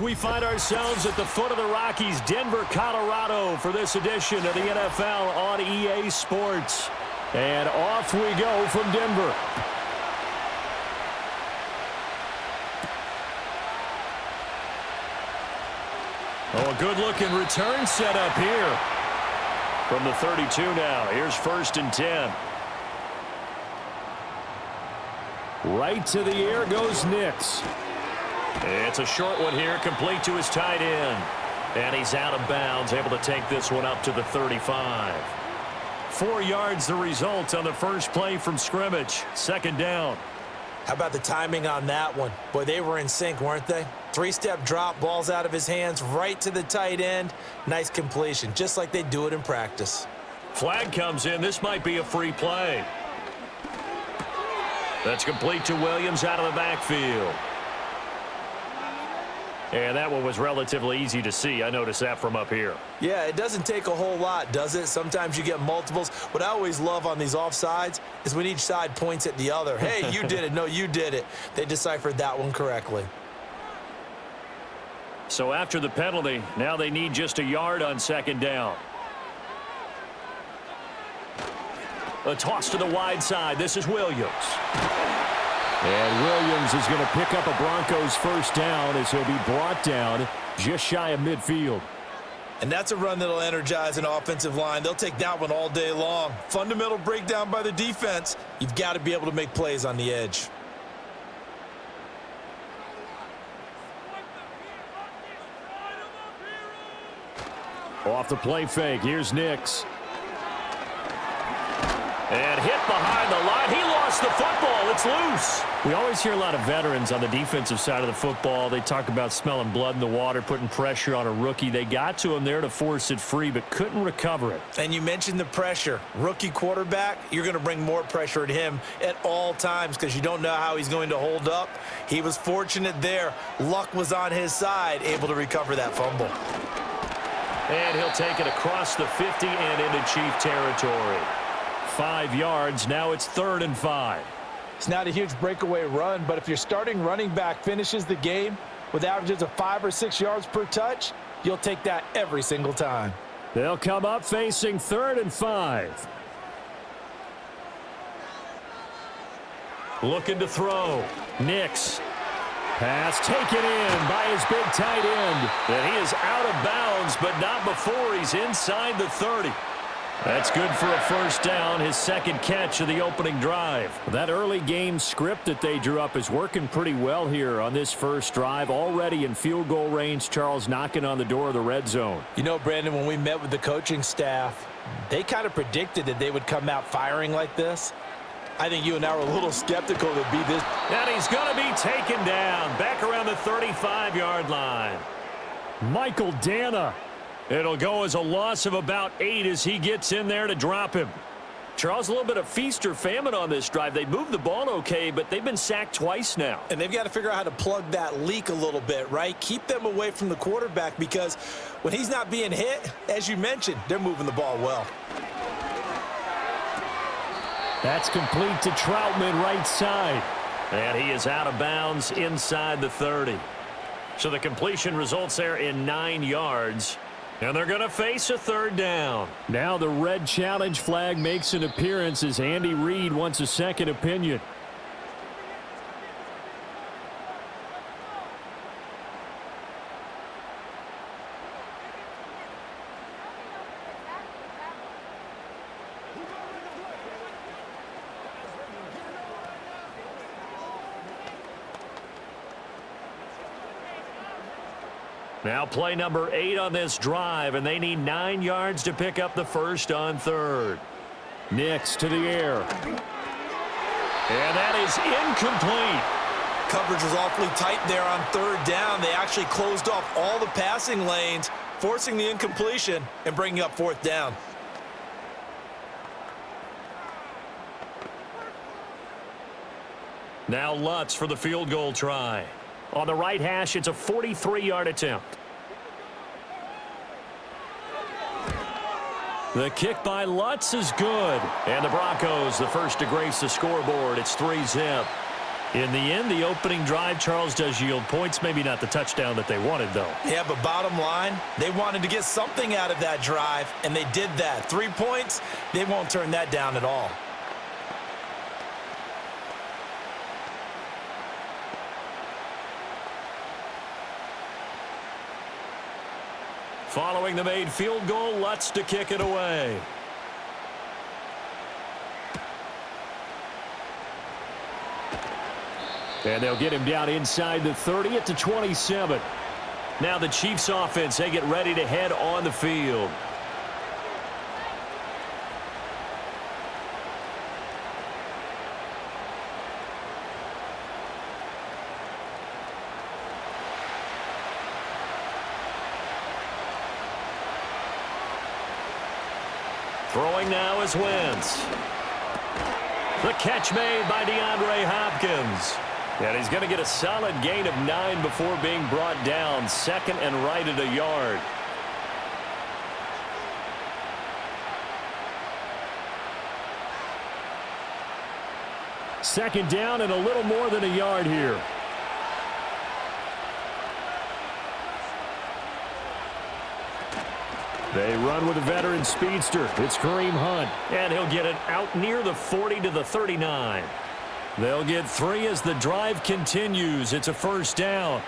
we find ourselves at the foot of the Rockies, Denver, Colorado, for this edition of the NFL on EA Sports. And off we go from Denver. Oh, a good-looking return set up here. From the 32 now, here's 1st and 10. Right to the air goes Nix. It's a short one here, complete to his tight end. And he's out of bounds, able to take this one up to the 35. 4 yards the result on the first play from scrimmage. 2nd down. How about the timing on that one? Boy, they were in sync, weren't they? 3-step drop, ball's out of his hands, right to the tight end. Nice completion, just like they do it in practice. Flag comes in. This might be a free play. That's complete to Williams out of the backfield. And that one was relatively easy to see. I noticed that from up here. Yeah, it doesn't take a whole lot, does it? Sometimes you get multiples. What I always love on these offsides is when each side points at the other. Hey, you did it. No, you did it. They deciphered that one correctly. So after the penalty, now they need just a yard on 2nd down. A toss to the wide side. This is Williams. And Williams is going to pick up a Broncos 1st down as he'll be brought down just shy of midfield. And that's a run that'll energize an offensive line. They'll take that one all day long. Fundamental breakdown by the defense. You've got to be able to make plays on the edge. Off the play fake. Here's Nix. And hit behind the line. He lost the football. It's loose. We always hear a lot of veterans on the defensive side of the football. They talk about smelling blood in the water, putting pressure on a rookie. They got to him there to force it free, but couldn't recover it. And you mentioned the pressure. Rookie quarterback, you're going to bring more pressure at him at all times because you don't know how he's going to hold up. He was fortunate there. Luck was on his side, able to recover that fumble. And he'll take it across the 50 and into Chief territory. 5 yards. Now it's 3rd and 5. It's not a huge breakaway run, but if your starting running back finishes the game with averages of 5 or 6 yards per touch, you'll take that every single time. They'll come up facing 3rd and 5. Looking to throw. Nix. Pass taken in by his big tight end. And he is out of bounds, but not before he's inside the 30. That's good for a 1st down, his 2nd catch of the opening drive. That early game script that they drew up is working pretty well here on this first drive. Already in field goal range, Charles knocking on the door of the red zone. You know, Brandon, when we met with the coaching staff, they kind of predicted that they would come out firing like this. I think you and I were a little skeptical to be this. And he's going to be taken down back around the 35-yard line. Michael Dana. It'll go as a loss of about 8 as he gets in there to drop him. Charles, a little bit of feast or famine on this drive. They moved the ball okay, but they've been sacked twice now. And they've got to figure out how to plug that leak a little bit, right? Keep them away from the quarterback because when he's not being hit, as you mentioned, they're moving the ball well. That's complete to Troutman right side. And he is out of bounds inside the 30. So the completion results there in 9 yards. And they're going to face a 3rd down. Now the red challenge flag makes an appearance as Andy Reid wants a second opinion. Now play number 8 on this drive, and they need 9 yards to pick up the 1st on 3rd. Nix to the air. And that is incomplete. Coverage was awfully tight there on 3rd down. They actually closed off all the passing lanes, forcing the incompletion and bringing up 4th down. Now Lutz for the field goal try. On the right hash, it's a 43-yard attempt. The kick by Lutz is good. And the Broncos, the first to grace the scoreboard. It's 3-zip. In the end, the opening drive, Charles, does yield points. Maybe not the touchdown that they wanted, though. Yeah, but bottom line, they wanted to get something out of that drive, and they did that. 3 points, they won't turn that down at all. Following the made field goal, Lutz to kick it away. And they'll get him down inside the 30 at the 27. Now the Chiefs offense, they get ready to head on the field. Throwing now is Wentz. The catch made by DeAndre Hopkins. And he's going to get a solid gain of 9 before being brought down. Second and right at a yard. Second down and a little more than a yard here. They run with a veteran speedster. It's Kareem Hunt. And he'll get it out near the 40 to the 39. They'll get 3 as the drive continues. It's a first down.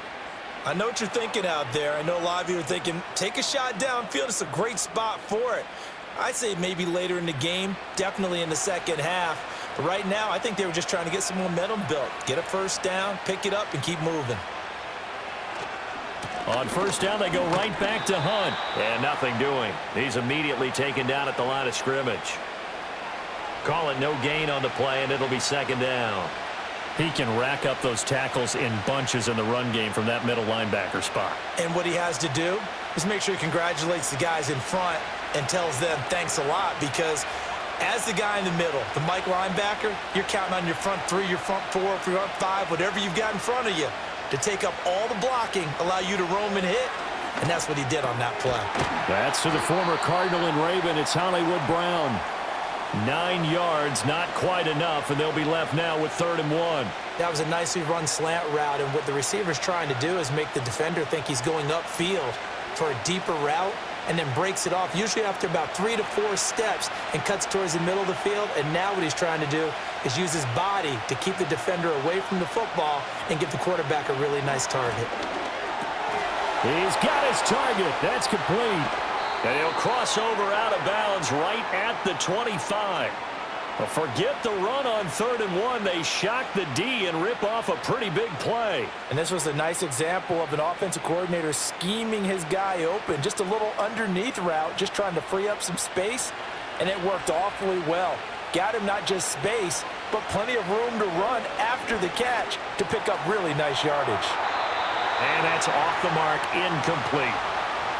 I know what you're thinking out there. I know a lot of you are thinking, take a shot downfield. It's a great spot for it. I'd say maybe later in the game, definitely in the second half. But right now, I think they were just trying to get some momentum built. Get a first down, pick it up, and keep moving. On first down, they go right back to Hunt. And nothing doing. He's immediately taken down at the line of scrimmage. Call it no gain on the play, and it'll be second down. He can rack up those tackles in bunches in the run game from that middle linebacker spot. And what he has to do is make sure he congratulates the guys in front and tells them thanks a lot, because as the guy in the middle, the Mike linebacker, you're counting on your front 3, your front 4, your front 5, whatever you've got in front of you to take up all the blocking, allow you to roam and hit, and that's what he did on that play. That's to the former Cardinal and Raven. It's Hollywood Brown. 9 yards, not quite enough, and they'll be left now with 3rd and 1. That was a nicely run slant route, and what the receiver's trying to do is make the defender think he's going upfield for a deeper route, and then breaks it off, usually after about 3 to 4 steps, and cuts towards the middle of the field. And now what he's trying to do is use his body to keep the defender away from the football and give the quarterback a really nice target. He's got his target. That's complete. And he'll cross over out of bounds right at the 25. But forget the run on 3rd and 1. They shock the D and rip off a pretty big play. And this was a nice example of an offensive coordinator scheming his guy open. Just a little underneath route, just trying to free up some space. And it worked awfully well. Got him not just space, but plenty of room to run after the catch to pick up really nice yardage. And that's off the mark, incomplete.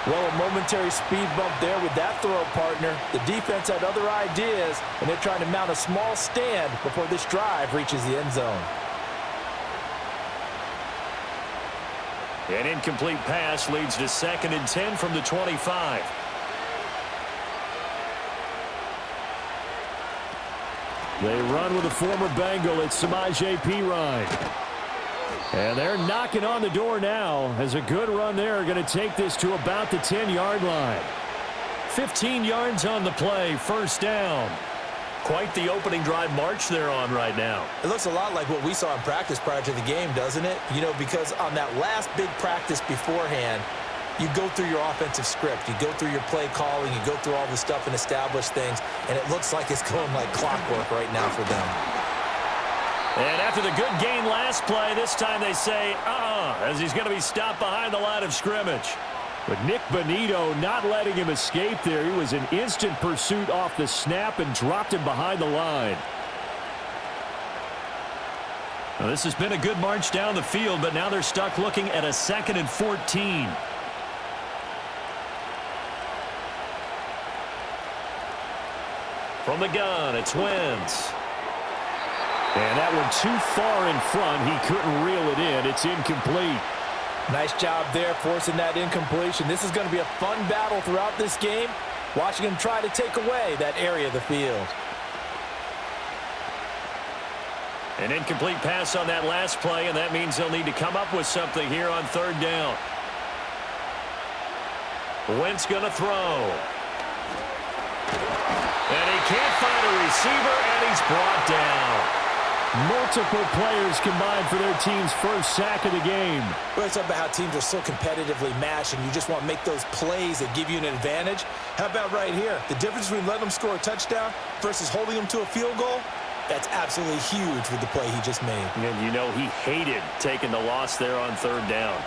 Well, a momentary speed bump there with that throw, partner. The defense had other ideas, and they're trying to mount a small stand before this drive reaches the end zone. An incomplete pass leads to 2nd and 10 from the 25. They run with a former Bengal. It's Samaje Perine. And they're knocking on the door now as a good run there. Going to take this to about the 10-yard line. 15 yards on the play, first down. Quite the opening drive march they're on right now. It looks a lot like what we saw in practice prior to the game, doesn't it? You know, because on that last big practice beforehand, you go through your offensive script. You go through your play calling. You go through all the stuff and establish things. And it looks like it's going like clockwork right now for them. And after the good gain last play, this time they say, as he's going to be stopped behind the line of scrimmage. But Nick Bonito not letting him escape there. He was in instant pursuit off the snap and dropped him behind the line. Now, this has been a good march down the field, but now they're stuck looking at a 2nd and 14. From the gun, it's Wentz. And that one too far in front. He couldn't reel it in. It's incomplete. Nice job there forcing that incompletion. This is going to be a fun battle throughout this game, watching him try to take away that area of the field. An incomplete pass on that last play, and that means they'll need to come up with something here on third down. Wentz going to throw. And he can't find a receiver, and he's brought down. Multiple players combined for their team's first sack of the game. We're talking about how teams are so competitively matched, and you just want to make those plays that give you an advantage. How about right here? The difference between letting them score a touchdown versus holding them to a field goal, that's absolutely huge with the play he just made. And you know he hated taking the loss there on third down.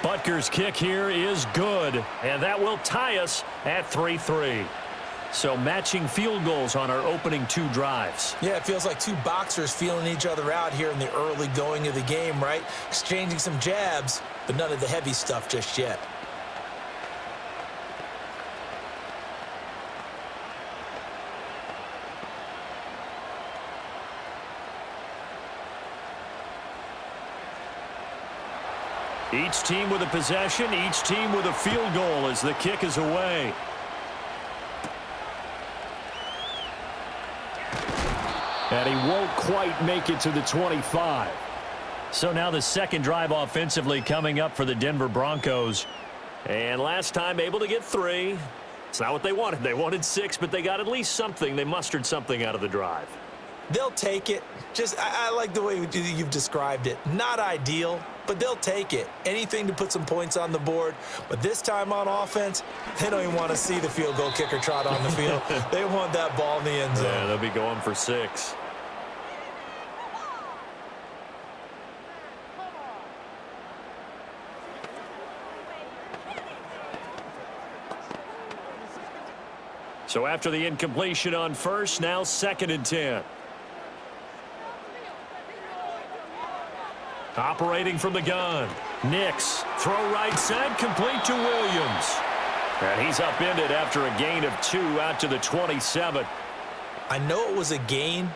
Butker's kick here is good, and that will tie us at 3-3. So matching field goals on our opening two drives. Yeah, it feels like two boxers feeling each other out here in the early going of the game, right? Exchanging some jabs, but none of the heavy stuff just yet. Each team with a possession, each team with a field goal as the kick is away. And he won't quite make it to the 25. So now the second drive offensively coming up for the Denver Broncos. And last time able to get 3. It's not what they wanted. They wanted 6, but they got at least something. They mustered something out of the drive. They'll take it. I like the way you've described it. Not ideal, but they'll take it. Anything to put some points on the board. But this time on offense, they don't even want to see the field goal kicker trot on the field. They want that ball in the end zone. Yeah, they'll be going for 6. So after the incompletion on first, now 2nd and 10. Operating from the gun. Nix, throw right side, complete to Williams. And he's upended after a gain of 2 out to the 27. I know it was a gain,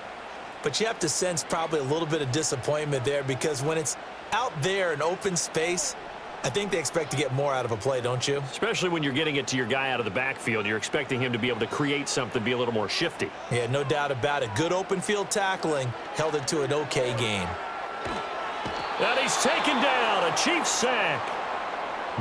but you have to sense probably a little bit of disappointment there because when it's out there in open space, I think they expect to get more out of a play, don't you? Especially when you're getting it to your guy out of the backfield. You're expecting him to be able to create something, be a little more shifty. Yeah, no doubt about it. Good open field tackling held it to an okay gain. And he's taken down, a Chiefs sack.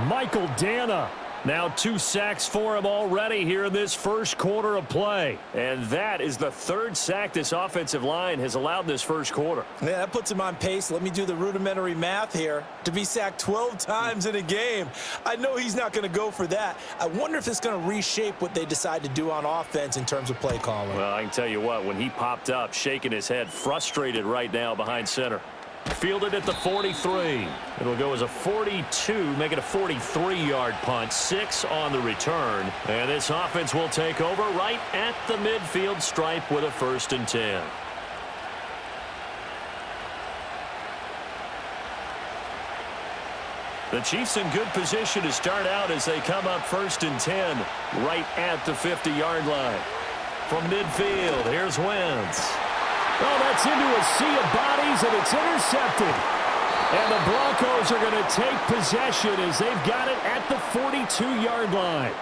Michael Dana. Now 2 sacks for him already here in this first quarter of play. And that is the 3rd sack this offensive line has allowed this first quarter. Yeah, that puts him on pace. Let me do the rudimentary math here. To be sacked 12 times in a game. I know he's not going to go for that. I wonder if it's going to reshape what they decide to do on offense in terms of play calling. Well, I can tell you what, when he popped up, shaking his head, frustrated right now behind center. Fielded at the 43. It'll go as a 42, make it a 43-yard punt, 6 on the return. And this offense will take over right at the midfield stripe with a 1st and 10. The Chiefs in good position to start out as they come up 1st and 10 right at the 50-yard line. From midfield, here's Wentz. Oh, that's into a sea of bodies, and it's intercepted. And the Broncos are going to take possession as they've got it at the 42-yard line.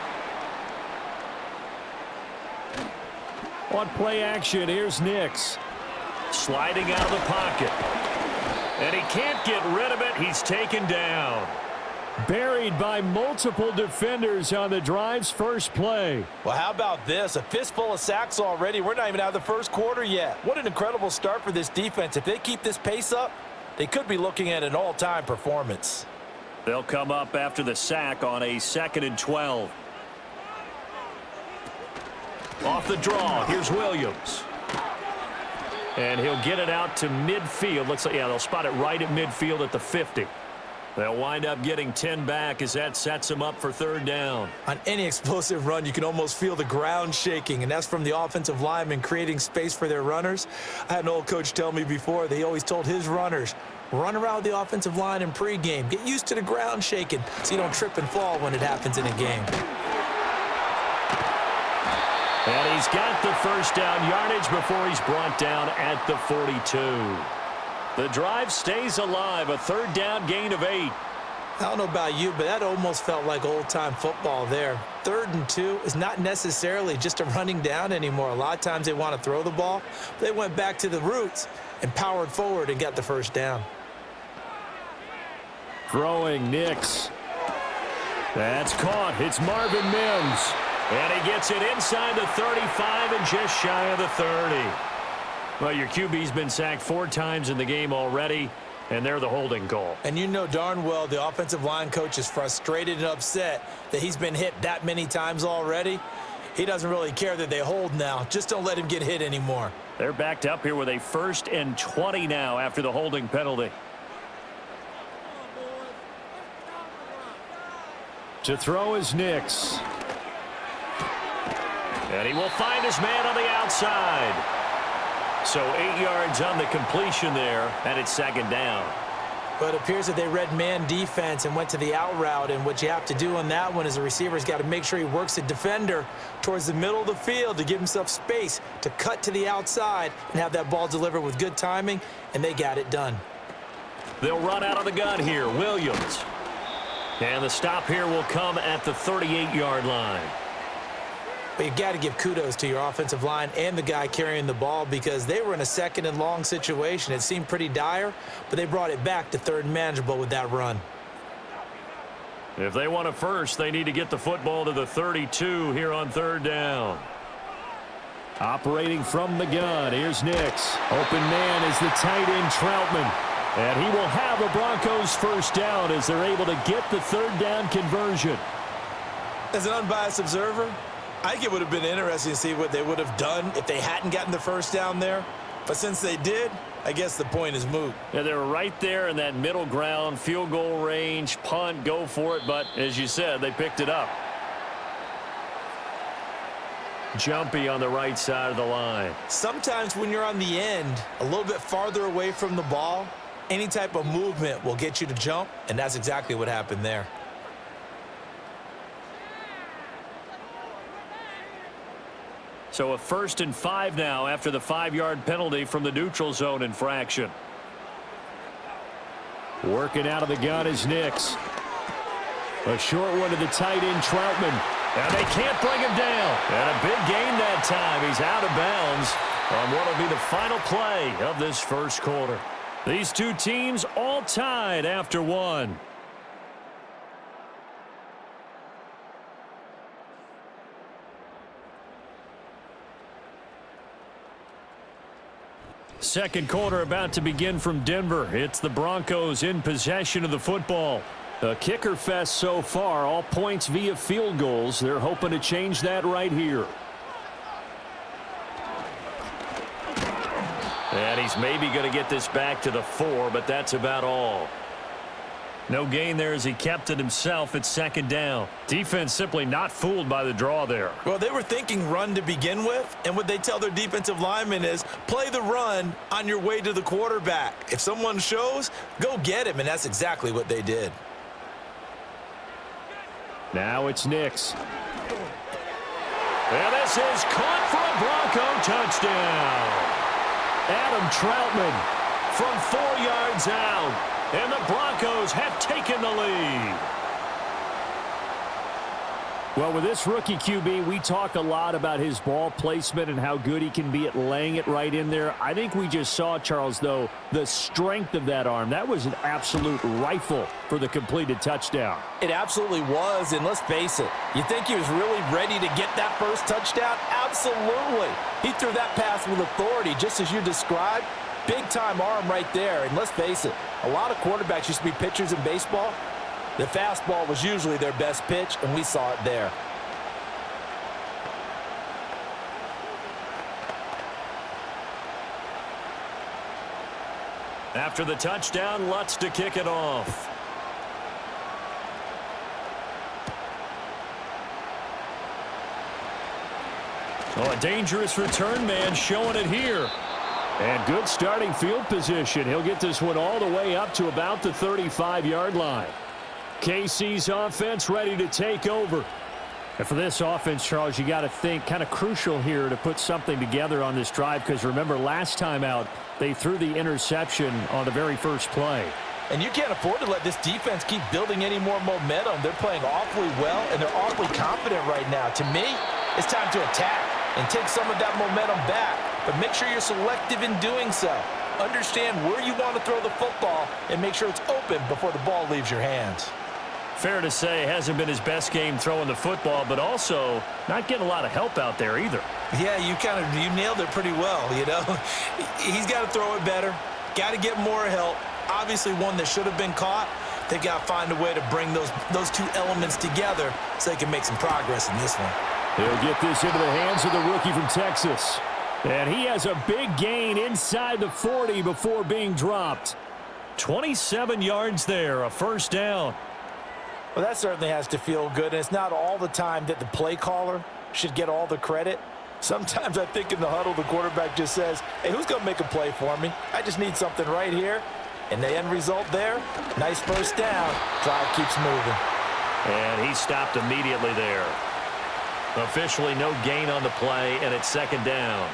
On play action, here's Nix. Sliding out of the pocket. And he can't get rid of it. He's taken down. Buried by multiple defenders on the drive's first play. Well, how about this? A fistful of sacks already. We're not even out of the first quarter yet. What an incredible start for this defense. If they keep this pace up, they could be looking at an all-time performance. They'll come up after the sack on a 2nd and 12. Off the draw, here's Williams. And he'll get it out to midfield. Looks like, yeah, they'll spot it right at midfield at the 50. They'll wind up getting 10 back as that sets them up for 3rd down. On any explosive run, you can almost feel the ground shaking, and that's from the offensive linemen creating space for their runners. I had an old coach tell me before, they always told his runners, run around the offensive line in pregame. Get used to the ground shaking so you don't trip and fall when it happens in a game. And he's got the 1st down yardage before he's brought down at the 42. The drive stays alive, a 3rd down gain of 8. I don't know about you, but that almost felt like old-time football there. 3rd and 2 is not necessarily just a running down anymore. A lot of times they want to throw the ball. They went back to the roots and powered forward and got the first down. Throwing Nix. That's caught. It's Marvin Mims. And he gets it inside the 35 and just shy of the 30. Well, your QB's been sacked 4 times in the game already, and they're the holding call. And you know darn well the offensive line coach is frustrated and upset that he's been hit that many times already. He doesn't really care that they hold now. Just don't let him get hit anymore. They're backed up here with a 1st and 20 now after the holding penalty. To throw is Nix. And he will find his man on the outside. So 8 yards on the completion there, and it's 2nd down. But it appears that they read man defense and went to the out route, and what you have to do on that one is the receiver's got to make sure he works the defender towards the middle of the field to give himself space to cut to the outside and have that ball delivered with good timing, and they got it done. They'll run out of the gun here, Williams. And the stop here will come at the 38-yard line. But you got to give kudos to your offensive line and the guy carrying the ball because they were in a 2nd and long situation. It seemed pretty dire, but they brought it back to 3rd and manageable with that run. If they want a first, they need to get the football to the 32 here on 3rd down. Operating from the gun, here's Nix. Open man is the tight end Troutman. And he will have a Broncos first down as they're able to get the 3rd down conversion. As an unbiased observer, I think it would have been interesting to see what they would have done if they hadn't gotten the first down there. But since they did, I guess the point is moot. Yeah, they were right there in that middle ground, field goal range, punt, go for it. But as you said, they picked it up. Jumpy on the right side of the line. Sometimes when you're on the end, a little bit farther away from the ball, any type of movement will get you to jump, and that's exactly what happened there. So a 1st and 5 now after the 5-yard penalty from the neutral zone infraction. Working out of the gun is Nix. A short one to the tight end Troutman. And they can't bring him down. And a big gain that time. He's out of bounds on what will be the final play of this 1st quarter. These 2 teams all tied after 1. Second quarter about to begin from Denver. It's the Broncos in possession of the football. A kicker fest so far, all points via field goals. They're hoping to change that right here. And he's maybe going to get this back to the 4, but that's about all. No gain there as he kept it himself at 2nd down. Defense simply not fooled by the draw there. Well, they were thinking run to begin with, and what they tell their defensive linemen is play the run on your way to the quarterback. If someone shows, go get him, and that's exactly what they did. Now it's Nix. And this is caught for a Bronco touchdown. Adam Troutman from 4 yards out. And the Broncos have taken the lead. Well, with this rookie QB, we talk a lot about his ball placement and how good he can be at laying it right in there. I think we just saw, Charles, though, the strength of that arm. That was an absolute rifle for the completed touchdown. It absolutely was, and let's face it, you think he was really ready to get that first touchdown? Absolutely. He threw that pass with authority, just as you described. Big-time arm right there, and let's face it, a lot of quarterbacks used to be pitchers in baseball. The fastball was usually their best pitch, and we saw it there. After the touchdown, Lutz to kick it off. Oh, a dangerous return man showing it here. And good starting field position. He'll get this one all the way up to about the 35-yard line. KC's offense ready to take over. And for this offense, Charles, you got to think kind of crucial here to put something together on this drive because remember last time out, they threw the interception on the very first play. And you can't afford to let this defense keep building any more momentum. They're playing awfully well, and they're awfully confident right now. To me, it's time to attack and take some of that momentum back. But make sure you're selective in doing so. Understand where you want to throw the football and make sure it's open before the ball leaves your hands. Fair to say, hasn't been his best game throwing the football, but also not getting a lot of help out there either. Yeah, you nailed it pretty well, you know. He's got to throw it better, got to get more help. Obviously one that should have been caught. They got to find a way to bring those two elements together so they can make some progress in this one. He'll get this into the hands of the rookie from Texas. And he has a big gain inside the 40 before being dropped. 27 yards there, a first down. Well, that certainly has to feel good, and it's not all the time that the play caller should get all the credit. Sometimes I think in the huddle, the quarterback just says, hey, who's going to make a play for me? I just need something right here. And the end result there, nice first down. Drive keeps moving. And he stopped immediately there. Officially no gain on the play, and it's second down.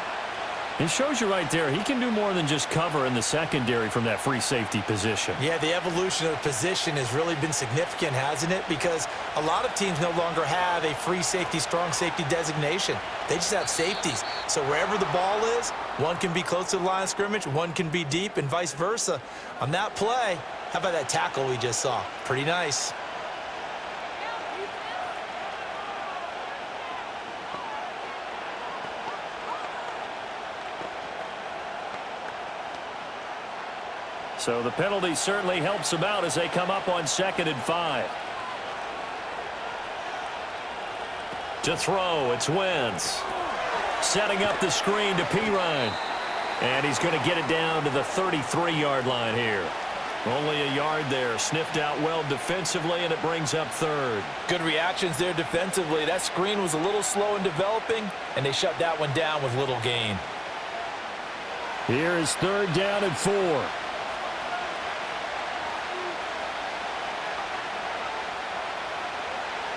It shows you right there, he can do more than just cover in the secondary from that free safety position. Yeah, the evolution of the position has really been significant, hasn't it? Because a lot of teams no longer have a free safety, strong safety designation. They just have safeties. So wherever the ball is, one can be close to the line of scrimmage, one can be deep, and vice versa. On that play, how about that tackle we just saw? Pretty nice. So the penalty certainly helps them out as they come up on 2nd and 5. To throw, it's Wentz. Setting up the screen to Pirine. And he's going to get it down to the 33-yard line here. Only a yard there. Sniffed out well defensively, and it brings up 3rd. Good reactions there defensively. That screen was a little slow in developing, and they shut that one down with little gain. Here is 3rd down and 4.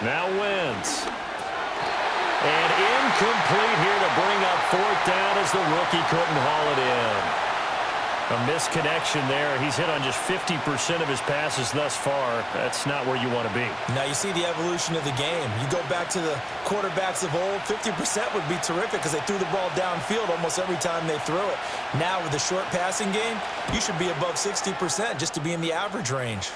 Now Wentz. And incomplete here to bring up 4th down as the rookie couldn't haul it in. A misconnection there. He's hit on just 50% of his passes thus far. That's not where you want to be. Now you see the evolution of the game. You go back to the quarterbacks of old, 50% would be terrific because they threw the ball downfield almost every time they threw it. Now with the short passing game, you should be above 60% just to be in the average range.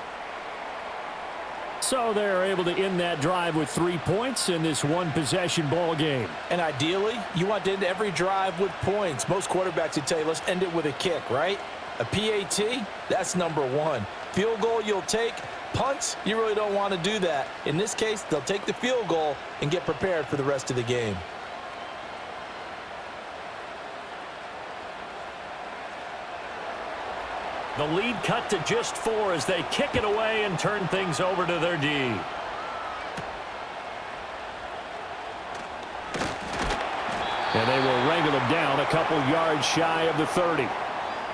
So they're able to end that drive with 3 points in this one-possession ball game. And ideally, you want to end every drive with points. Most quarterbacks would tell you, let's end it with a kick, right? A PAT, that's number 1. Field goal you'll take. Punts, you really don't want to do that. In this case, they'll take the field goal and get prepared for the rest of the game. The lead cut to just 4 as they kick it away and turn things over to their D. And they will wrangle him down a couple yards shy of the 30.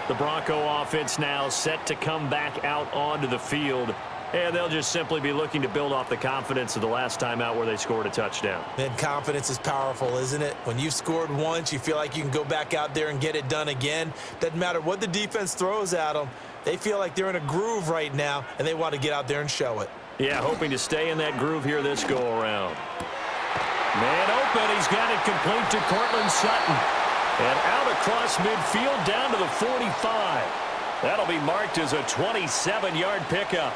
The Bronco offense now set to come back out onto the field. And they'll just simply be looking to build off the confidence of the last time out where they scored a touchdown. Man, confidence is powerful, isn't it? When you've scored once, you feel like you can go back out there and get it done again. Doesn't matter what the defense throws at them. They feel like they're in a groove right now, and they want to get out there and show it. Yeah, hoping to stay in that groove here this go-around. Man open, he's got it complete to Cortland Sutton. And out across midfield down to the 45. That'll be marked as a 27-yard pickup.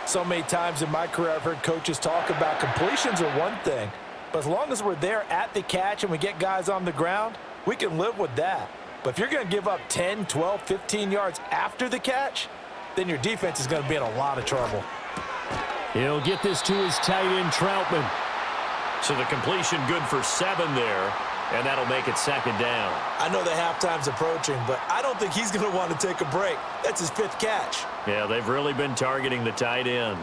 So many times in my career I've heard coaches talk about completions are one thing, but as long as we're there at the catch and we get guys on the ground, we can live with that. But if you're going to give up 10, 12, 15 yards after the catch, then your defense is going to be in a lot of trouble. He'll get this to his tight end, Troutman. So the completion good for 7 there, and that'll make it 2nd down. I know that halftime's approaching, but I don't think he's going to want to take a break. That's his 5th catch. Yeah, they've really been targeting the tight end.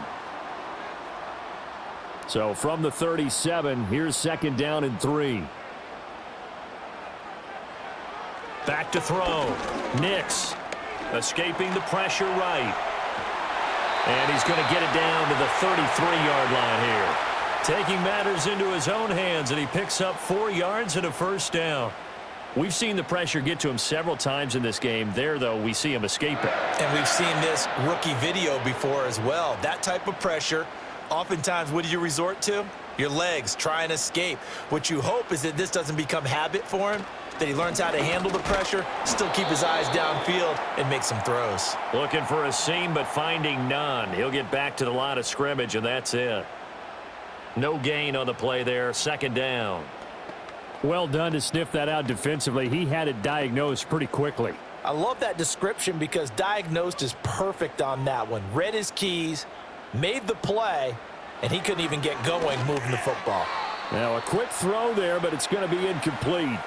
So from the 37, here's 2nd down and 3. Back to throw. Nix escaping the pressure right. And he's going to get it down to the 33-yard line here. Taking matters into his own hands, and he picks up 4 yards and a first down. We've seen the pressure get to him several times in this game. There, though, we see him escape it. And we've seen this rookie video before as well. That type of pressure, oftentimes, what do you resort to? Your legs, try and escape. What you hope is that this doesn't become habit for him, that he learns how to handle the pressure, still keep his eyes downfield, and make some throws. Looking for a seam, but finding none. He'll get back to the line of scrimmage, and that's it. No gain on the play there. Second down. Well done to sniff that out defensively. He had it diagnosed pretty quickly. I love that description because diagnosed is perfect on that one. Read his keys, made the play, and he couldn't even get going moving the football. Now a quick throw there, but it's going to be incomplete.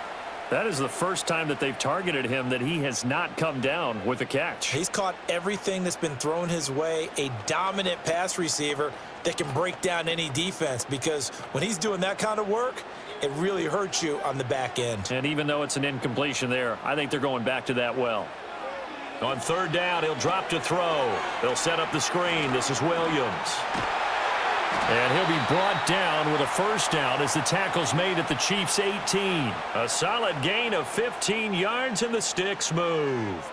That is the first time that they've targeted him that he has not come down with a catch. He's caught everything that's been thrown his way, a dominant pass receiver that can break down any defense, because when he's doing that kind of work, it really hurts you on the back end. And even though it's an incompletion there, I think they're going back to that well. On third down, he'll drop to throw. They'll set up the screen. This is Williams. And he'll be brought down with a first down as the tackle's made at the Chiefs' 18. A solid gain of 15 yards, and the sticks move.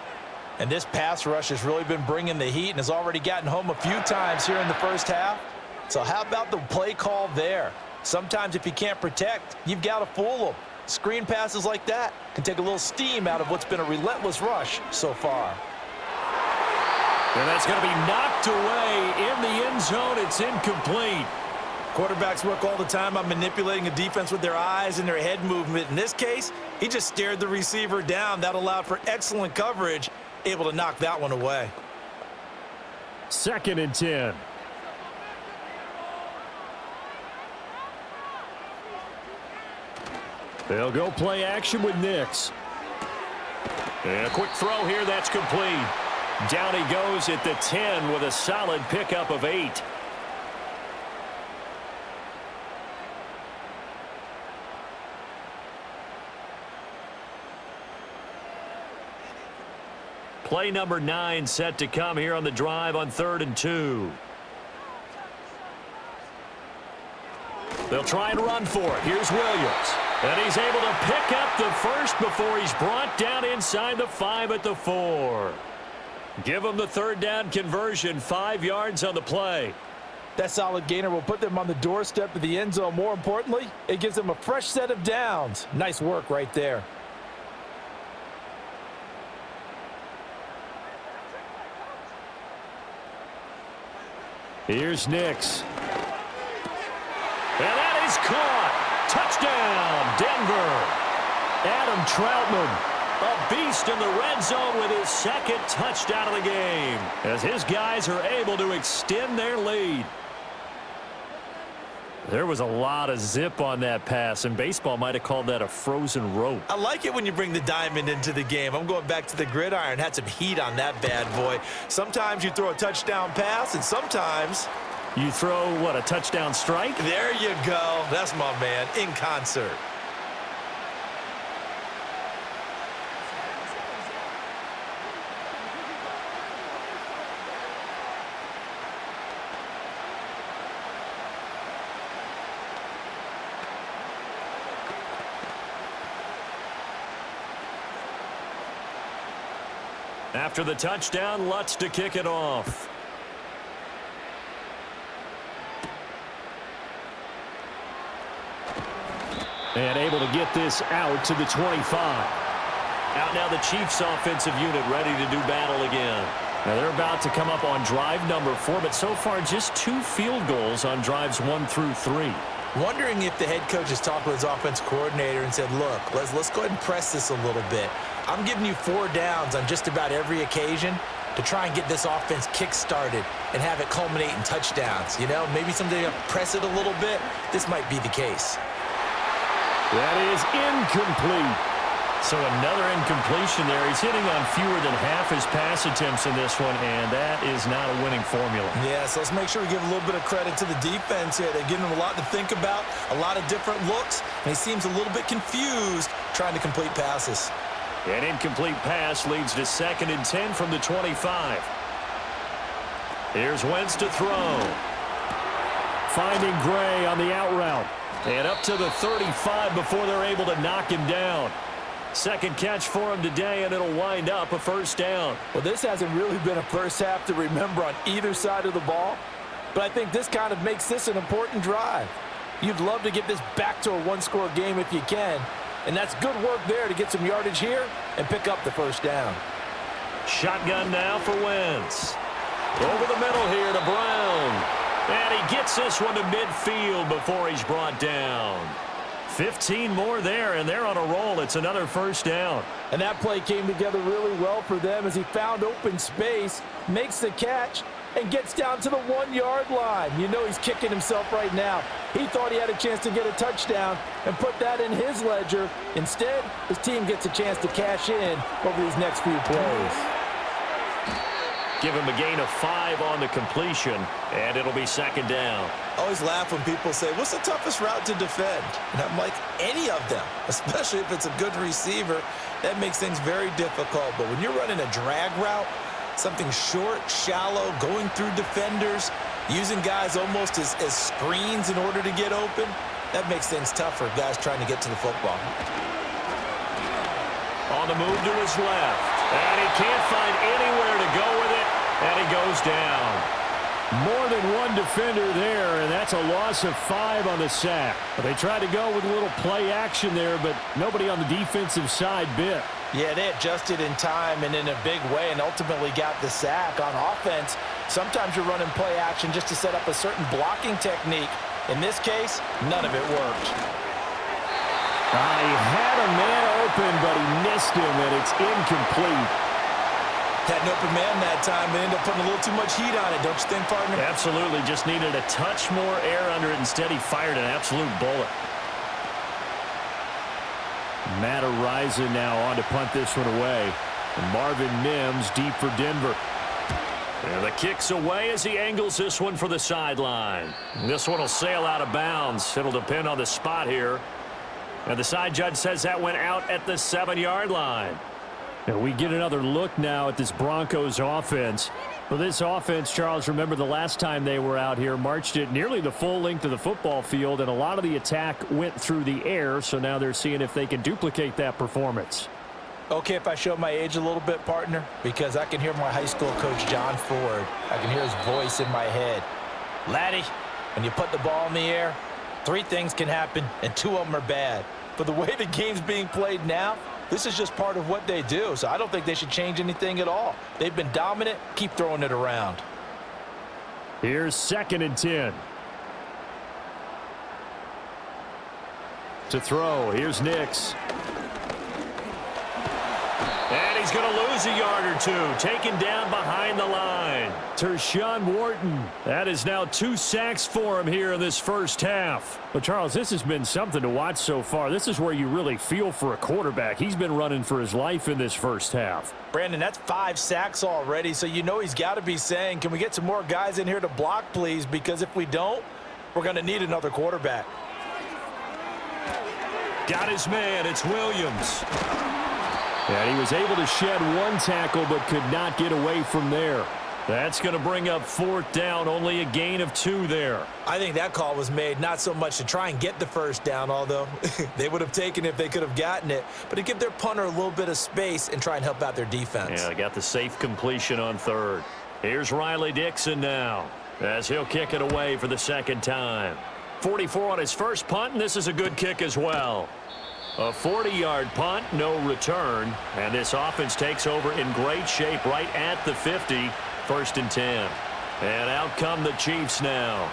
And this pass rush has really been bringing the heat and has already gotten home a few times here in the first half. So how about the play call there? Sometimes if you can't protect, you've got to fool them. Screen passes like that can take a little steam out of what's been a relentless rush so far. And that's going to be knocked away in the end zone. It's incomplete. Quarterbacks work all the time on manipulating a defense with their eyes and their head movement. In this case, he just stared the receiver down. That allowed for excellent coverage, able to knock that one away. 2nd and 10. They'll go play action with Nix. And a quick throw here, that's complete. Down he goes at the 10 with a solid pickup of 8. Play number 9 set to come here on the drive on 3rd and 2. They'll try and run for it. Here's Williams. And he's able to pick up the first before he's brought down inside the 5 at the 4. Give him the 3rd down conversion, 5 yards on the play. That solid gainer will put them on the doorstep of the end zone. More importantly, it gives them a fresh set of downs. Nice work right there. Here's Nix. And that is caught. Touchdown, Denver. Adam Troutman, a beast in the red zone with his 2nd touchdown of the game, as his guys are able to extend their lead. There was a lot of zip on that pass, and baseball might have called that a frozen rope. I like it when you bring the diamond into the game. I'm going back to the gridiron. Had some heat on that bad boy. Sometimes you throw a touchdown pass, and sometimes you throw, what, a touchdown strike? There you go. That's my man, in concert. After the touchdown, Lutz to kick it off. And able to get this out to the 25. Out now the Chiefs offensive unit ready to do battle again. Now they're about to come up on drive number 4, but so far just 2 field goals on drives 1 through 3. Wondering if the head coach has talked with his offense coordinator and said, look, let's go ahead and press this a little bit. I'm giving you 4 downs on just about every occasion to try and get this offense kick-started and have it culminate in touchdowns. You know, maybe someday press it a little bit. This might be the case. That is incomplete. So another incompletion there. He's hitting on fewer than half his pass attempts in this one, and that is not a winning formula. Yeah, so let's make sure we give a little bit of credit to the defense here. They're giving him a lot to think about, a lot of different looks, and he seems a little bit confused trying to complete passes. An incomplete pass leads to 2nd and 10 from the 25. Here's Wentz to throw. Finding Gray on the out route. And up to the 35 before they're able to knock him down. Second catch for him today, and it'll wind up a first down. Well, this hasn't really been a first half to remember on either side of the ball, but I think this kind of makes this an important drive. You'd love to get this back to a one-score game if you can, and that's good work there to get some yardage here and pick up the first down. Shotgun now for Wentz. Over the middle here to Brown. And he gets this one to midfield before he's brought down. 15 more there, and they're on a roll. It's another first down. And that play came together really well for them as he found open space, makes the catch, and gets down to the 1-yard line. You know he's kicking himself right now. He thought he had a chance to get a touchdown and put that in his ledger. Instead, his team gets a chance to cash in over these next few plays. Give him a gain of 5 on the completion, and it'll be second down. I always laugh when people say, what's the toughest route to defend? And I'm like, any of them, especially if it's a good receiver. That makes things very difficult. But when you're running a drag route, something short, shallow, going through defenders, using guys almost as screens in order to get open, that makes things tough for guys trying to get to the football. On the move to his left, and he can't find anywhere to go with it, and he goes down. More than one defender there, and that's a loss of 5 on the sack. They tried to go with a little play action there, but nobody on the defensive side bit. Yeah, they adjusted in time and in a big way and ultimately got the sack. On offense, sometimes you're running play action just to set up a certain blocking technique. In this case, none of it worked. He had a man open, but he missed him, and it's incomplete. Had an open man that time, but ended up putting a little too much heat on it, don't you think, partner? Absolutely. Just needed a touch more air under it. Instead, he fired an absolute bullet. Matt Araiza now on to punt this one away. And Marvin Mims deep for Denver. And the kick's away as he angles this one for the sideline. This one will sail out of bounds. It'll depend on the spot here. And the side judge says that went out at the 7-yard line. And we get another look now at this Broncos offense. For this offense, Charles, remember the last time they were out here, marched it nearly the full length of the football field, and a lot of the attack went through the air, so now they're seeing if they can duplicate that performance. Okay, if I show my age a little bit, partner, because I can hear my high school coach, John Ford. I can hear his voice in my head. Laddie, when you put the ball in the air, 3 things can happen, and 2 of them are bad. But the way the game's being played now, this is just part of what they do, so I don't think they should change anything at all. They've been dominant. Keep throwing it around. Here's 2nd and 10. To throw, here's Nix. And he's going to lose a yard or 2, taken down behind the line. Tershawn Wharton. That is now 2 sacks for him here in this first half. But, Charles, this has been something to watch so far. This is where you really feel for a quarterback. He's been running for his life in this first half. Brandon, that's 5 sacks already, so you know he's got to be saying, can we get some more guys in here to block, please? Because if we don't, we're going to need another quarterback. Got his man. It's Williams. And he was able to shed 1 tackle but could not get away from there. That's going to bring up 4th down, only a gain of 2 there. I think that call was made not so much to try and get the first down, although they would have taken it if they could have gotten it, but to give their punter a little bit of space and try and help out their defense. Yeah, got the safe completion on 3rd. Here's Riley Dixon now as he'll kick it away for the 2nd time. 44 on his first punt, and this is a good kick as well. A 40-yard punt, no return, and this offense takes over in great shape right at the 50, 1st and 10. And out come the Chiefs now.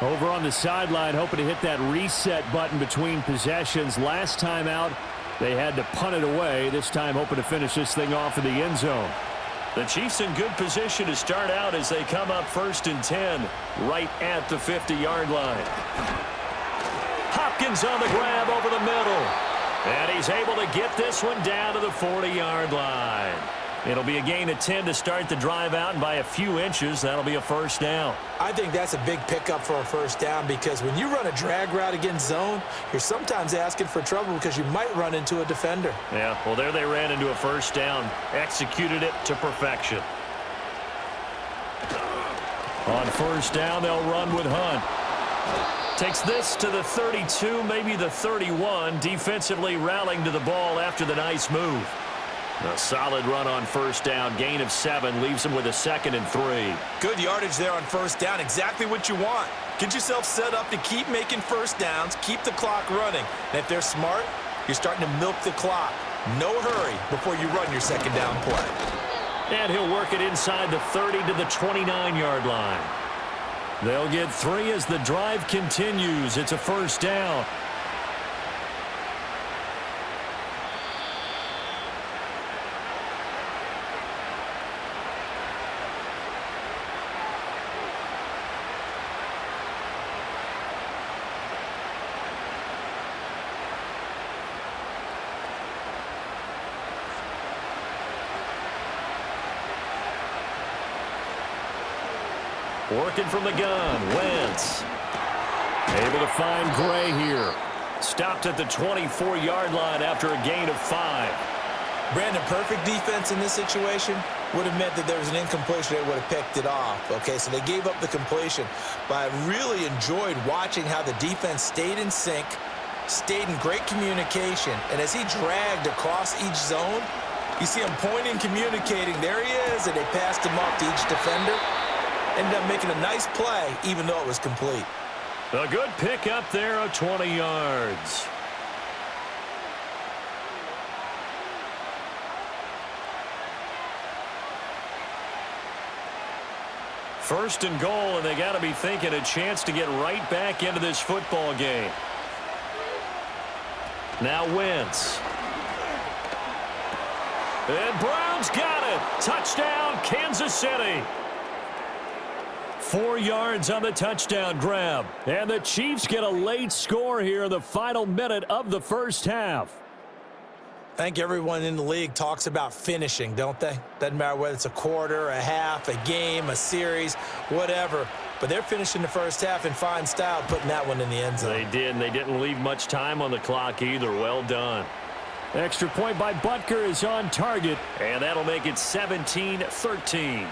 Over on the sideline, hoping to hit that reset button between possessions. Last time out, they had to punt it away. This time hoping to finish this thing off in the end zone. The Chiefs in good position to start out as they come up 1st and 10, right at the 50-yard line. Hopkins on the grab over the middle. And he's able to get this one down to the 40-yard line. It'll be a gain of 10 to start the drive out, and by a few inches, that'll be a first down. I think that's a big pickup for a first down because when you run a drag route against zone, you're sometimes asking for trouble because you might run into a defender. Yeah, well, there they ran into a first down, executed it to perfection. On 1st down, they'll run with Hunt. Takes this to the 32, maybe the 31, defensively rallying to the ball after the nice move. A solid run on first down, gain of 7, leaves him with a 2nd and 3. Good yardage there on first down, exactly what you want. Get yourself set up to keep making first downs, keep the clock running. And if they're smart, you're starting to milk the clock. No hurry before you run your second down play. And he'll work it inside the 30 to the 29-yard line. They'll get 3 as the drive continues. It's a first down. Working from the gun, Wentz. Able to find Gray here. Stopped at the 24-yard line after a gain of 5. Brandon, perfect defense in this situation would have meant that there was an incompletion. They would have picked it off. Okay, so they gave up the completion. But I really enjoyed watching how the defense stayed in sync, stayed in great communication. And as he dragged across each zone, you see him pointing, communicating. There he is, and they passed him off to each defender. Ended up making a nice play, even though it was complete. A good pick up there of 20 yards. First and goal, and they got to be thinking a chance to get right back into this football game. Now Wentz. And Brown's got it. Touchdown, Kansas City. 4 yards on the touchdown grab. And the Chiefs get a late score here in the final minute of the first half. I think everyone in the league talks about finishing, don't they? Doesn't matter whether it's a quarter, a half, a game, a series, whatever. But they're finishing the first half in fine style, putting that one in the end zone. They did, and they didn't leave much time on the clock either. Well done. Extra point by Butker is on target. And that'll make it 17-13.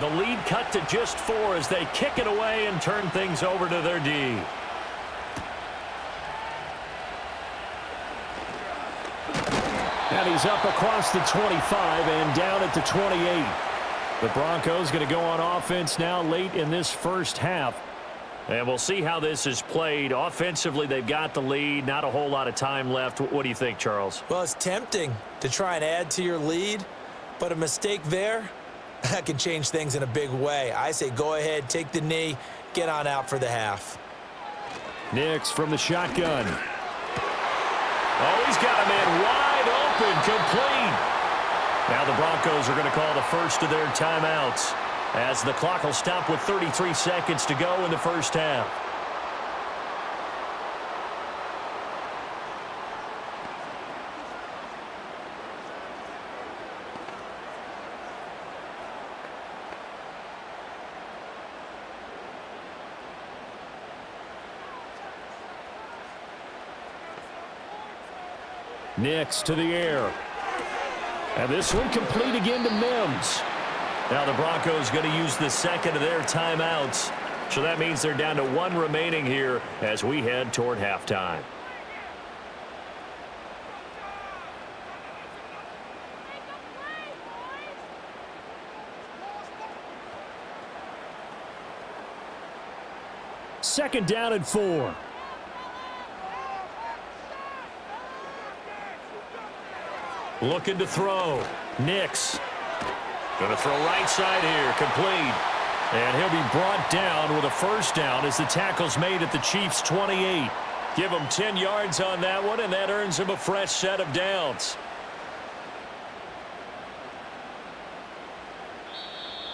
The lead cut to just 4 as they kick it away and turn things over to their D. And he's up across the 25 and down at the 28. The Broncos going to go on offense now late in this first half. And we'll see how this is played. Offensively, they've got the lead. Not a whole lot of time left. What do you think, Charles? Well, it's tempting to try and add to your lead, but a mistake there, that can change things in a big way. I say go ahead, take the knee, get on out for the half. Nix from the shotgun. Oh, he's got a man wide open, complete. Now the Broncos are going to call the first of their timeouts as the clock will stop with 33 seconds to go in the first half. Nix to the air. And this one complete again to Mims. Now the Broncos going to use the second of their timeouts. So that means they're down to 1 remaining here as we head toward halftime. Second down and 4. Looking to throw. Nix. Going to throw right side here. Complete. And he'll be brought down with a first down as the tackle's made at the Chiefs' 28. Give him 10 yards on that one, and that earns him a fresh set of downs.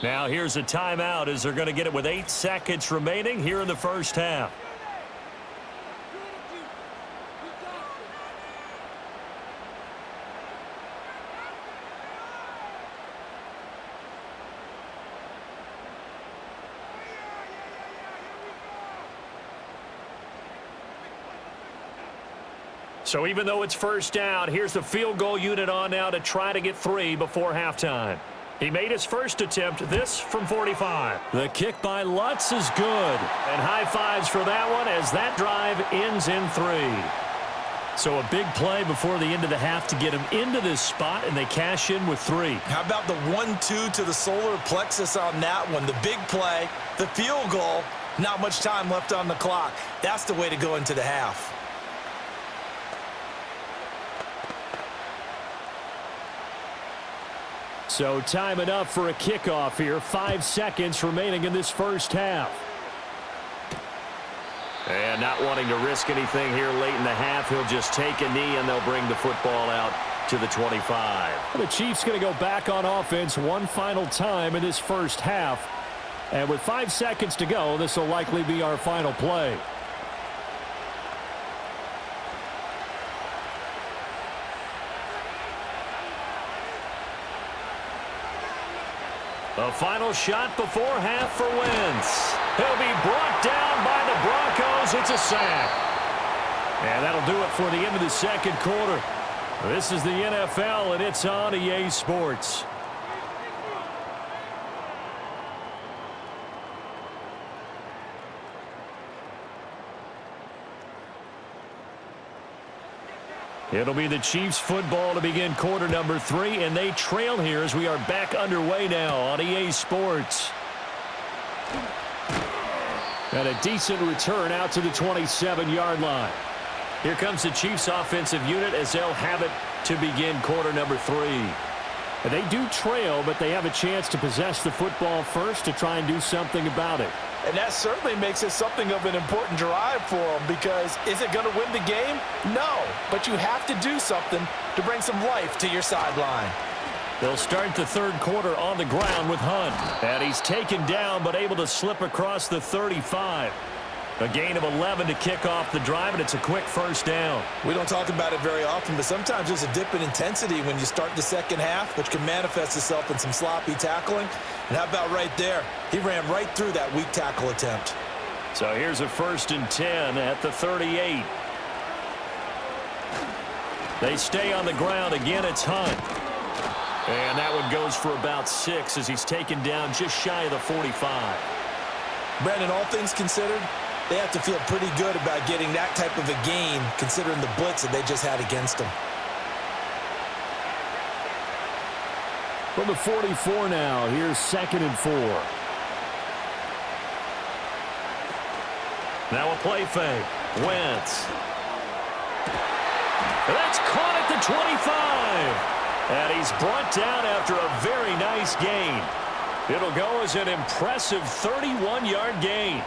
Now here's a timeout as they're going to get it with 8 seconds remaining here in the first half. So even though it's first down, here's the field goal unit on now to try to get 3 before halftime. He made his first attempt, this from 45. The kick by Lutz is good. And high fives for that one as that drive ends in 3. So a big play before the end of the half to get him into this spot, and they cash in with 3. How about the 1-2 to the solar plexus on that one? The big play, the field goal, not much time left on the clock. That's the way to go into the half. So time enough for a kickoff here. 5 seconds remaining in this first half. And not wanting to risk anything here late in the half, he'll just take a knee and they'll bring the football out to the 25. The Chiefs going to go back on offense one final time in this first half. And with 5 seconds to go, this will likely be our final play. A final shot before half for Wentz. He'll be brought down by the Broncos. It's a sack. And that'll do it for the end of the second quarter. This is the NFL, and it's on EA Sports. It'll be the Chiefs football to begin quarter number 3, and they trail here as we are back underway now on EA Sports. And a decent return out to the 27-yard line. Here comes the Chiefs offensive unit as they'll have it to begin quarter number 3. And they do trail, but they have a chance to possess the football first to try and do something about it. And that certainly makes it something of an important drive for them, because is it going to win the game? No, but you have to do something to bring some life to your sideline. They'll start the third quarter on the ground with Hunt. And he's taken down but able to slip across the 35. A gain of 11 to kick off the drive, and it's a quick first down. We don't talk about it very often, but sometimes there's a dip in intensity when you start the second half, which can manifest itself in some sloppy tackling. And how about right there? He ran right through that weak tackle attempt. So here's a 1st and 10 at the 38. They stay on the ground. Again, it's Hunt. And that one goes for about 6 as he's taken down just shy of the 45. Brandon, all things considered, they have to feel pretty good about getting that type of a gain, considering the blitz that they just had against them. From the 44 now, here's 2nd and 4. Now a play fake. Wentz. That's caught at the 25. And he's brought down after a very nice gain. It'll go as an impressive 31-yard gain.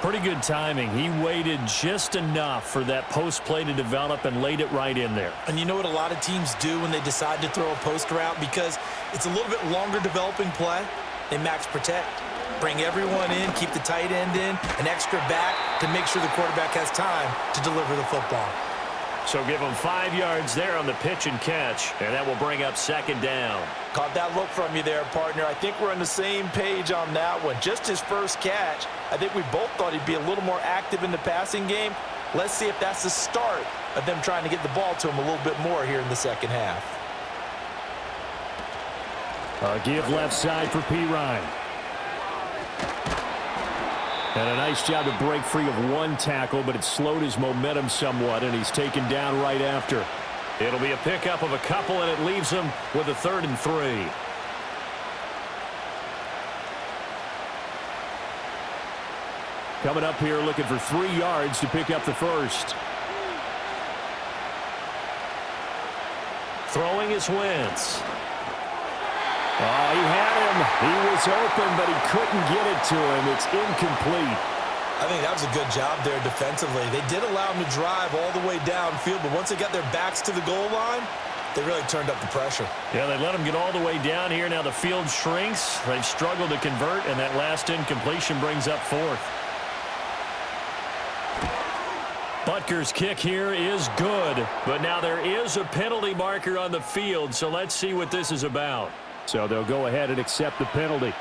Pretty good timing. He waited just enough for that post play to develop and laid it right in there. And you know what a lot of teams do when they decide to throw a post route? Because it's a little bit longer developing play, they max protect. Bring everyone in, keep the tight end in, an extra back to make sure the quarterback has time to deliver the football. So give him 5 yards there on the pitch and catch, and that will bring up 2nd down. Caught that look from you there, partner. I think we're on the same page on that one. Just his first catch. I think we both thought he'd be a little more active in the passing game. Let's see if that's the start of them trying to get the ball to him a little bit more here in the second half. A give left side for P. Ryan. And a nice job to break free of one tackle, but it slowed his momentum somewhat, and he's taken down right after. It'll be a pickup of a couple, and it leaves him with a 3rd and 3. Coming up here looking for 3 yards to pick up the first. Throwing is Wentz. Oh, he had him. He was open, but he couldn't get it to him. It's incomplete. I think that was a good job there defensively. They did allow him to drive all the way downfield, but once they got their backs to the goal line, they really turned up the pressure. Yeah, they let him get all the way down here. Now the field shrinks. They've struggled to convert, and that last incompletion brings up 4th. Butker's kick here is good, but now there is a penalty marker on the field, so let's see what this is about. So they'll go ahead and accept the penalty.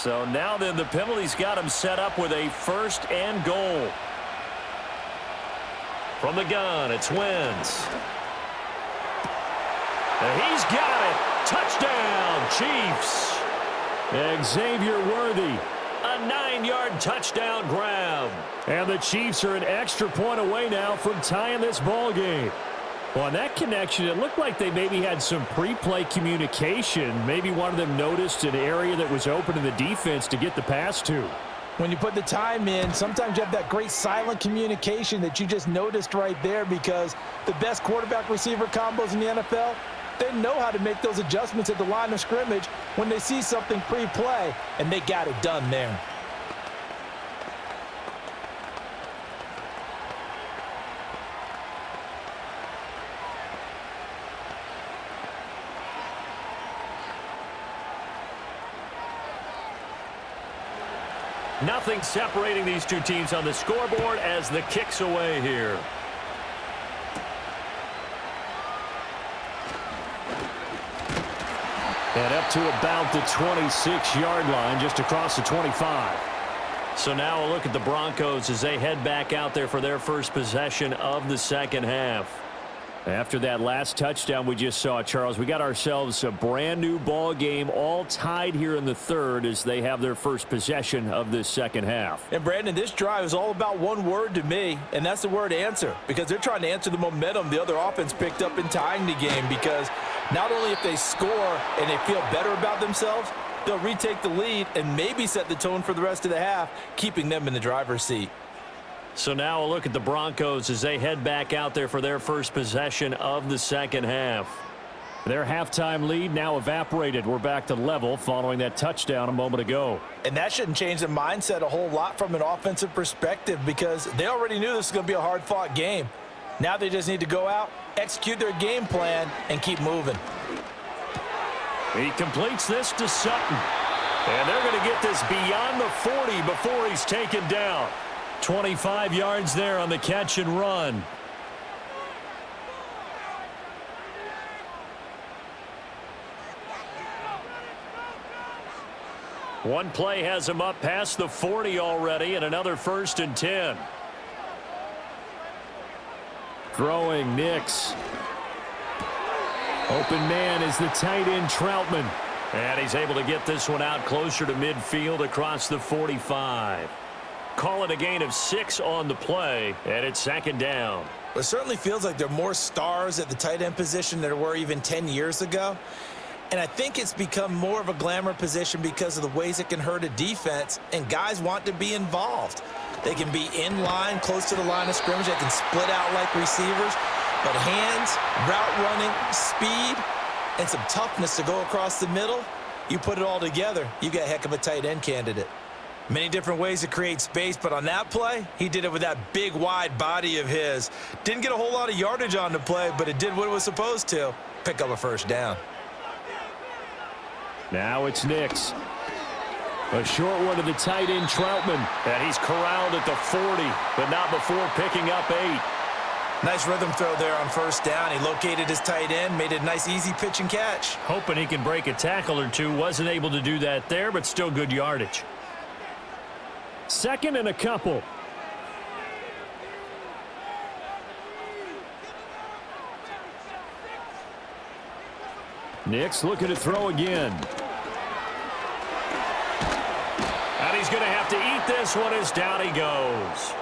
So now then the penalty's got him set up with a 1st and goal. From the gun, it's Wentz. And he's got it. Touchdown, Chiefs. Xavier Worthy. A 9-yard touchdown grab. And the Chiefs are an extra point away now from tying this ball game. Well, on that connection, it looked like they maybe had some pre-play communication. Maybe one of them noticed an area that was open in the defense to get the pass to. When you put the time in, sometimes you have that great silent communication that you just noticed right there, because the best quarterback-receiver combos in the NFL, they know how to make those adjustments at the line of scrimmage when they see something pre-play, and they got it done there. Nothing separating these two teams on the scoreboard as the kick's away here. And up to about the 26-yard line, just across the 25. So now a look at the Broncos as they head back out there for their first possession of the second half. After that last touchdown we just saw, Charles, we got ourselves a brand new ball game, all tied here in the third as they have their first possession of this second half. And Brandon, this drive is all about one word to me, and that's the word answer, because they're trying to answer the momentum the other offense picked up in tying the game, because not only if they score and they feel better about themselves, they'll retake the lead and maybe set the tone for the rest of the half, keeping them in the driver's seat. So now a look at the Broncos as they head back out there for their first possession of the second half. Their halftime lead now evaporated. We're back to level following that touchdown a moment ago. And that shouldn't change the mindset a whole lot from an offensive perspective, because they already knew this was going to be a hard-fought game. Now they just need to go out, execute their game plan, and keep moving. He completes this to Sutton. And they're going to get this beyond the 40 before he's taken down. 25 yards there on the catch and run. One play has him up past the 40 already, and another 1st and 10. Throwing Nix. Open man is the tight end Troutman. And he's able to get this one out closer to midfield across the 45. Call it a gain of 6 on the play, and it's 2nd down. It certainly feels like there are more stars at the tight end position than there were even 10 years ago. And I think it's become more of a glamour position because of the ways it can hurt a defense, and guys want to be involved. They can be in line, close to the line of scrimmage. They can split out like receivers. But hands, route running, speed, and some toughness to go across the middle, you put it all together, you got a heck of a tight end candidate. Many different ways to create space, but on that play, he did it with that big, wide body of his. Didn't get a whole lot of yardage on the play, but it did what it was supposed to, pick up a 1st down. Now it's Nix. A short one to the tight end Troutman. And he's corralled at the 40, but not before picking up 8. Nice rhythm throw there on 1st down. He located his tight end, made it a nice, easy pitch and catch. Hoping he can break a tackle or two. Wasn't able to do that there, but still good yardage. 2nd and a couple. Nix looking to throw again. And he's going to have to eat this one as down he goes.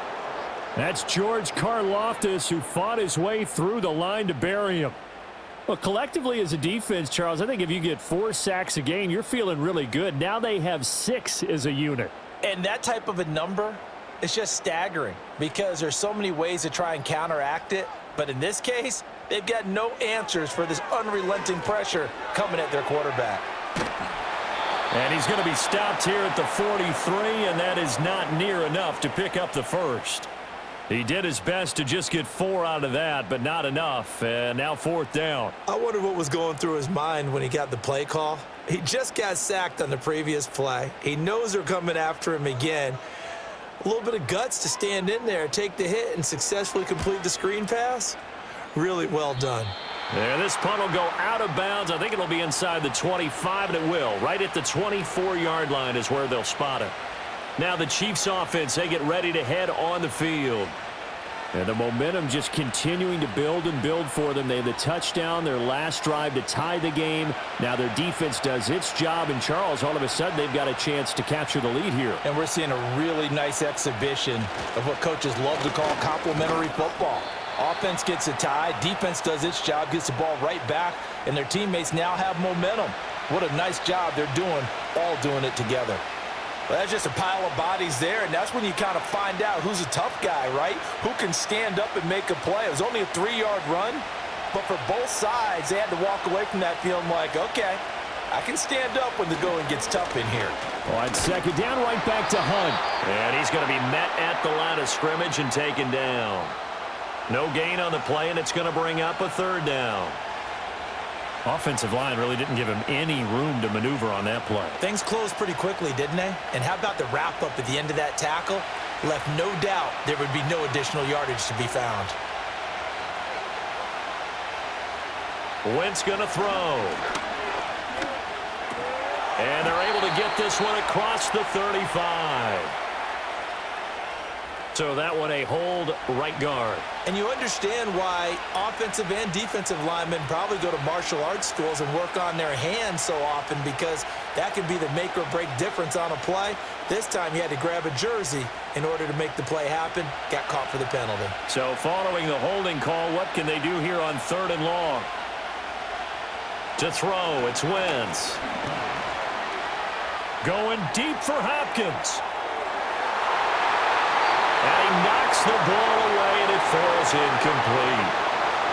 That's George Karlaftis, who fought his way through the line to bury him. Well, collectively as a defense, Charles, I think if you get 4 sacks a game, you're feeling really good. Now they have 6 as a unit. And that type of a number is just staggering, because there's so many ways to try and counteract it. But in this case, they've got no answers for this unrelenting pressure coming at their quarterback. And he's going to be stopped here at the 43, and that is not near enough to pick up the 1st. He did his best to just get 4 out of that, but not enough. And now 4th down. I wonder what was going through his mind when he got the play call. He just got sacked on the previous play. He knows they're coming after him again. A little bit of guts to stand in there, take the hit, and successfully complete the screen pass. Really well done. And this punt will go out of bounds. I think it'll be inside the 25, and it will. Right at the 24-yard line is where they'll spot it. Now the Chiefs offense, they get ready to head on the field. And the momentum just continuing to build and build for them. They had the touchdown, their last drive to tie the game. Now their defense does its job, and Charles, all of a sudden, they've got a chance to capture the lead here. And we're seeing a really nice exhibition of what coaches love to call complementary football. Offense gets a tie, defense does its job, gets the ball right back, and their teammates now have momentum. What a nice job they're doing, all doing it together. Well, that's just a pile of bodies there, and that's when you kind of find out who's a tough guy, right? Who can stand up and make a play. It was only a 3-yard run, but for both sides, they had to walk away from that feeling like, okay, I can stand up when the going gets tough in here. On second down, right back to Hunt. And he's going to be met at the line of scrimmage and taken down. No gain on the play, and it's going to bring up a third down. Offensive line really didn't give him any room to maneuver on that play. Things closed pretty quickly, didn't they? And how about the wrap-up at the end of that tackle? Left no doubt there would be no additional yardage to be found. Wentz going to throw. And they're able to get this one across the 35. So that one a hold right guard. And you understand why offensive and defensive linemen probably go to martial arts schools and work on their hands so often, because that can be the make or break difference on a play. This time he had to grab a jersey in order to make the play happen. Got caught for the penalty. So following the holding call, what can they do here on 3rd and long? To throw, it's Wentz. Going deep for Hopkins. And he knocks the ball away, and it falls incomplete.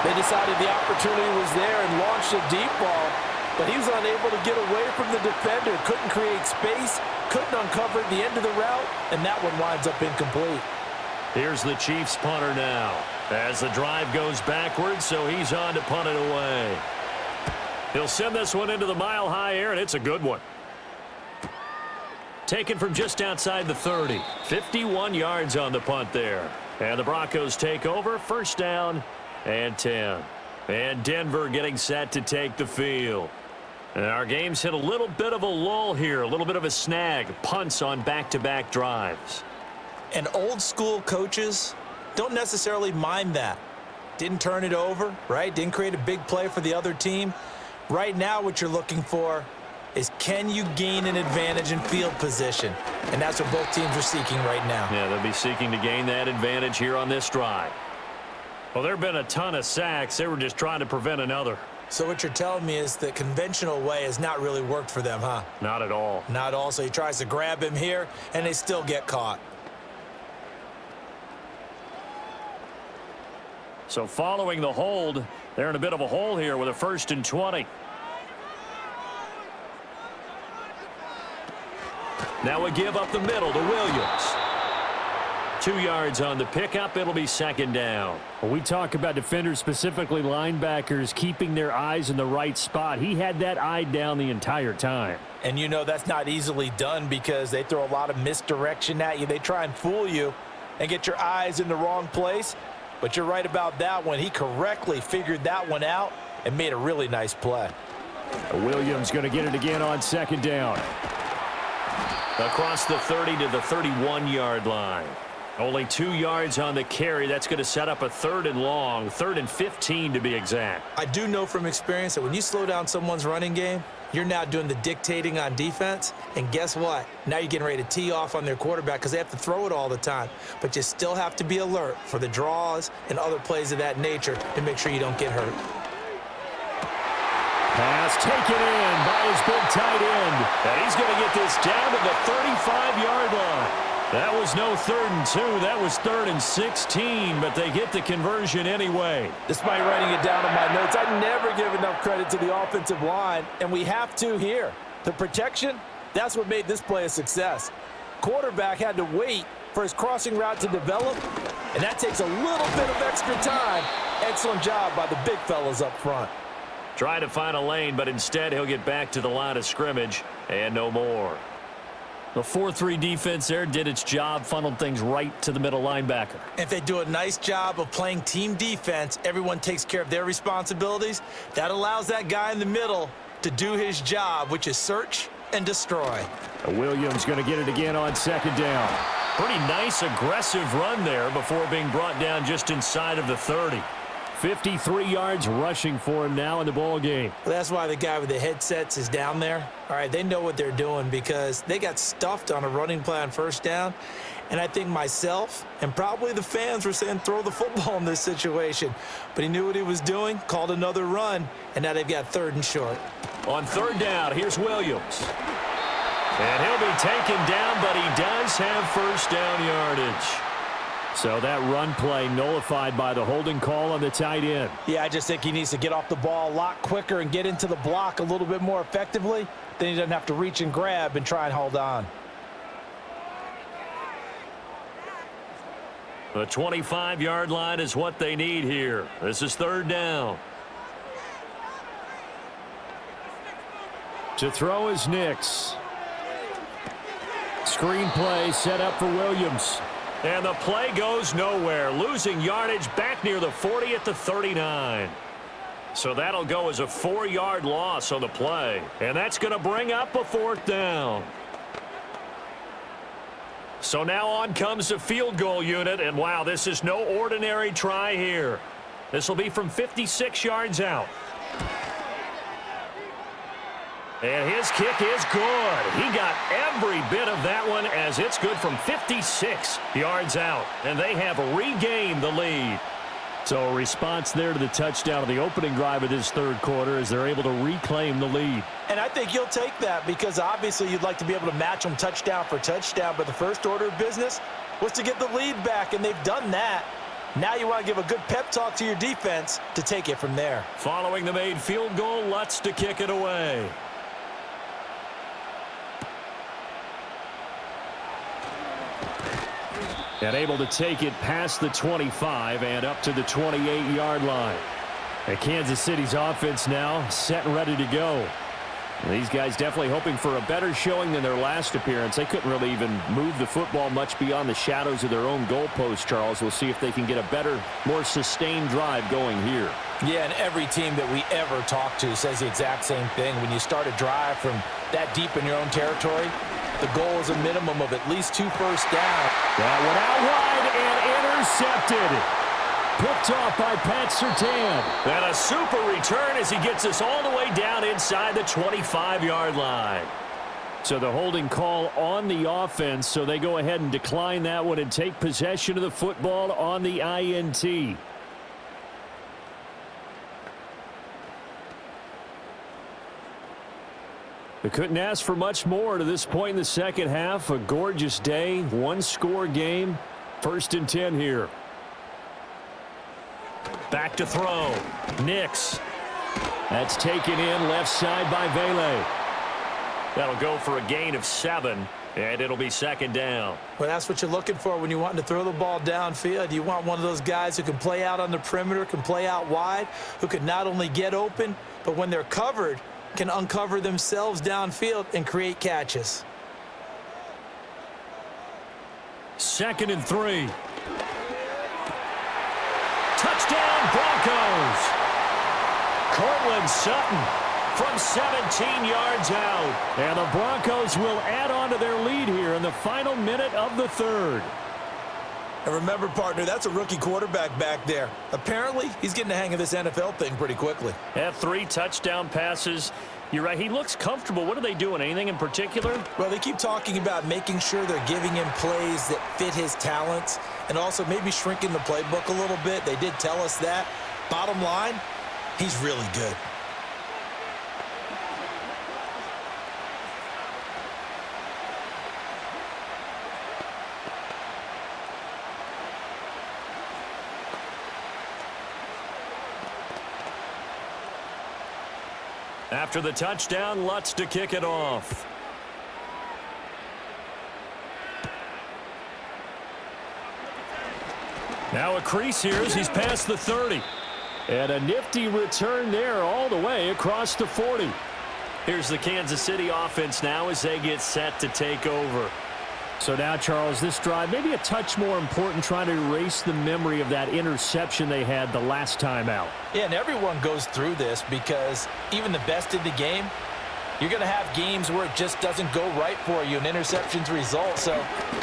They decided the opportunity was there and launched a deep ball, but he was unable to get away from the defender. Couldn't create space, couldn't uncover the end of the route, and that one winds up incomplete. Here's the Chiefs punter now, as the drive goes backwards, so he's on to punt it away. He'll send this one into the mile-high air, and it's a good one. Taken from just outside the 30. 51 yards on the punt there. And the Broncos take over. 1st down and 10. And Denver getting set to take the field. And our game's hit a little bit of a lull here. A little bit of a snag. Punts on back-to-back drives. And old school coaches don't necessarily mind that. Didn't turn it over, right? Didn't create a big play for the other team. Right now what you're looking for is, can you gain an advantage in field position? And that's what both teams are seeking right now. Yeah, they'll be seeking to gain that advantage here on this drive. Well, there have been a ton of sacks. They were just trying to prevent another. So what you're telling me is the conventional way has not really worked for them, huh? Not at all. Not all. So he tries to grab him here, and they still get caught. So following the hold, they're in a bit of a hole here with a 1st and 20. Now we give up the middle to Williams. 2 yards on the pickup. It'll be 2nd down. When we talk about defenders, specifically linebackers, keeping their eyes in the right spot, he had that eye down the entire time. And you know that's not easily done, because they throw a lot of misdirection at you. They try and fool you and get your eyes in the wrong place. But you're right about that one. He correctly figured that one out and made a really nice play. Williams going to get it again on 2nd down. Across the 30 to the 31-yard line. Only 2 yards on the carry. That's going to set up a 3rd and long, 3rd and 15 to be exact. I do know from experience that when you slow down someone's running game, you're now doing the dictating on defense. And guess what? Now you're getting ready to tee off on their quarterback because they have to throw it all the time. But you still have to be alert for the draws and other plays of that nature to make sure you don't get hurt. Pass taken in by his big tight end. And he's going to get this down to the 35-yard line. That was no 3rd and 2. That was 3rd and 16, but they get the conversion anyway. Despite writing it down on my notes, I never give enough credit to the offensive line, and we have to here. The protection, that's what made this play a success. Quarterback had to wait for his crossing route to develop, and that takes a little bit of extra time. Excellent job by the big fellas up front. Trying to find a lane, but instead he'll get back to the line of scrimmage and no more. The 4-3 defense there did its job, funneled things right to the middle linebacker. If they do a nice job of playing team defense, everyone takes care of their responsibilities. That allows that guy in the middle to do his job, which is search and destroy. Williams going to get it again on second down. Pretty nice, aggressive run there before being brought down just inside of the 30. 53 yards rushing for him now in the ball game. Well, that's why the guy with the headsets is down there. All right, they know what they're doing because they got stuffed on a running play on first down. And I think myself and probably the fans were saying throw the football in this situation. But he knew what he was doing, called another run, and now they've got 3rd and short. On 3rd down, here's Williams. And he'll be taken down, but he does have first down yardage. So that run play nullified by the holding call on the tight end. Yeah, I just think he needs to get off the ball a lot quicker and get into the block a little bit more effectively. Then he doesn't have to reach and grab and try and hold on. The 25-yard line is what they need here. This is 3rd down. To throw is Nix. Screen play set up for Williams. And the play goes nowhere, losing yardage back near the 40 at the 39. So that'll go as a 4-yard loss on the play. And that's going to bring up a 4th down. So now on comes the field goal unit. And wow, this is no ordinary try here. This will be from 56 yards out. And his kick is good. He got every bit of that one as it's good from 56 yards out. And they have regained the lead. So a response there to the touchdown of the opening drive of this 3rd quarter as they're able to reclaim the lead. And I think you'll take that because obviously you'd like to be able to match them touchdown for touchdown. But the first order of business was to get the lead back, and they've done that. Now you want to give a good pep talk to your defense to take it from there. Following the made field goal, Lutz to kick it away. And able to take it past the 25 and up to the 28-yard line. And Kansas City's offense now set and ready to go. And these guys definitely hoping for a better showing than their last appearance. They couldn't really even move the football much beyond the shadows of their own goalpost, Charles. We'll see if they can get a better, more sustained drive going here. Yeah, and every team that we ever talk to says the exact same thing. When you start a drive from that deep in your own territory, the goal is a minimum of at least 2 first downs. That one out wide and intercepted. Picked off by Pat Surtain. And a super return as he gets us all the way down inside the 25-yard line. So the holding call on the offense, so they go ahead and decline that one and take possession of the football on the INT. They couldn't ask for much more to this point in the second half. A gorgeous day, 1-score game. 1st and 10 here. Back to throw. Nix. That's taken in left side by Vele. That'll go for a gain of 7, and it'll be 2nd down. Well, that's what you're looking for when you want to throw the ball downfield. You want one of those guys who can play out on the perimeter, can play out wide, who can not only get open, but when they're covered, can uncover themselves downfield and create catches. 2nd and 3. Touchdown, Broncos. Cortland Sutton from 17 yards out. And the Broncos will add on to their lead here in the final minute of the 3rd. And remember, partner, that's a rookie quarterback back there. Apparently, he's getting the hang of this NFL thing pretty quickly. Had 3 touchdown passes. You're right. He looks comfortable. What are they doing? Anything in particular? Well, they keep talking about making sure they're giving him plays that fit his talents and also maybe shrinking the playbook a little bit. They did tell us that. Bottom line, he's really good. After the touchdown, Lutz to kick it off. Now a crease here as he's past the 30. And a nifty return there all the way across the 40. Here's the Kansas City offense now as they get set to take over. So now, Charles, this drive maybe a touch more important, trying to erase the memory of that interception they had the last time out. Yeah, and everyone goes through this because even the best in the game, you're going to have games where it just doesn't go right for you and interceptions result. So,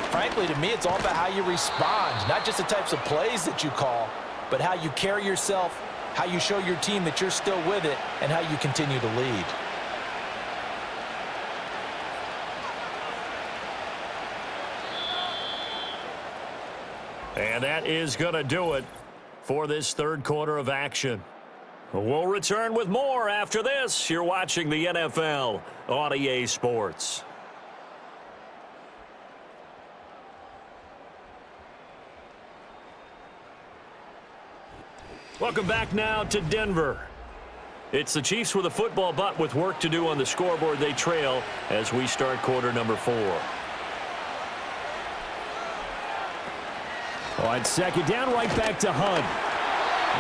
frankly, to me, it's all about how you respond, not just the types of plays that you call, but how you carry yourself, how you show your team that you're still with it, and how you continue to lead. And that is going to do it for this third quarter of action. We'll return with more after this. You're watching the NFL on EA Sports. Welcome back now to Denver. It's the Chiefs with a football, but with work to do on the scoreboard. They trail as we start quarter number 4. On second down, right back to Hunt.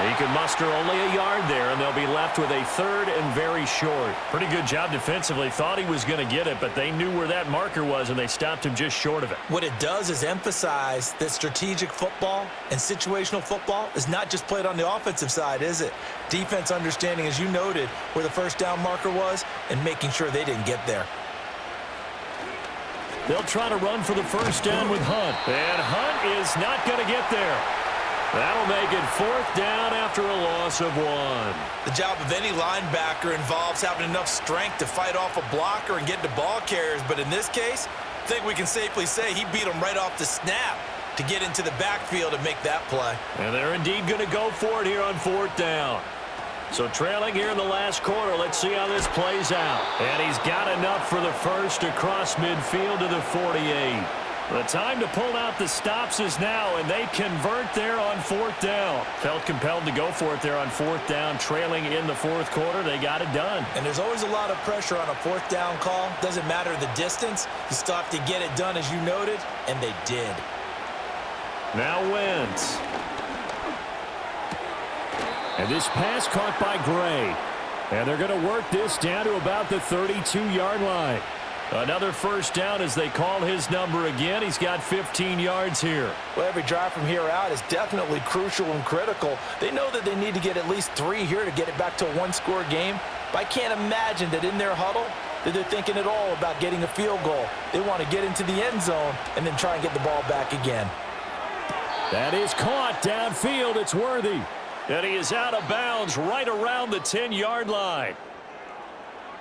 He can muster only a yard there, and they'll be left with a third and very short. Pretty good job defensively. Thought he was going to get it, but they knew where that marker was, and they stopped him just short of it. What it does is emphasize that strategic football and situational football is not just played on the offensive side, is it? Defense understanding, as you noted, where the first down marker was and making sure they didn't get there. They'll try to run for the first down with Hunt. And Hunt is not going to get there. That'll make it fourth down after a loss of 1. The job of any linebacker involves having enough strength to fight off a blocker and get to ball carriers. But in this case, I think we can safely say he beat him right off the snap to get into the backfield and make that play. And they're indeed going to go for it here on fourth down. So trailing here in the last quarter, let's see how this plays out. And he's got enough for the first across midfield to the 48. The time to pull out the stops is now, and they convert there on fourth down. Felt compelled to go for it there on fourth down, trailing in the fourth quarter. They got it done. And there's always a lot of pressure on a fourth down call. Doesn't matter the distance. You still have to get it done, as you noted, and they did. Now Wentz. And this pass caught by Gray. And they're going to work this down to about the 32-yard line. Another first down as they call his number again. He's got 15 yards here. Well, every drive from here out is definitely crucial and critical. They know that they need to get at least 3 here to get it back to a one-score game. But I can't imagine that in their huddle that they're thinking at all about getting a field goal. They want to get into the end zone and then try and get the ball back again. That is caught downfield. It's Worthy. And he is out of bounds right around the 10-yard line.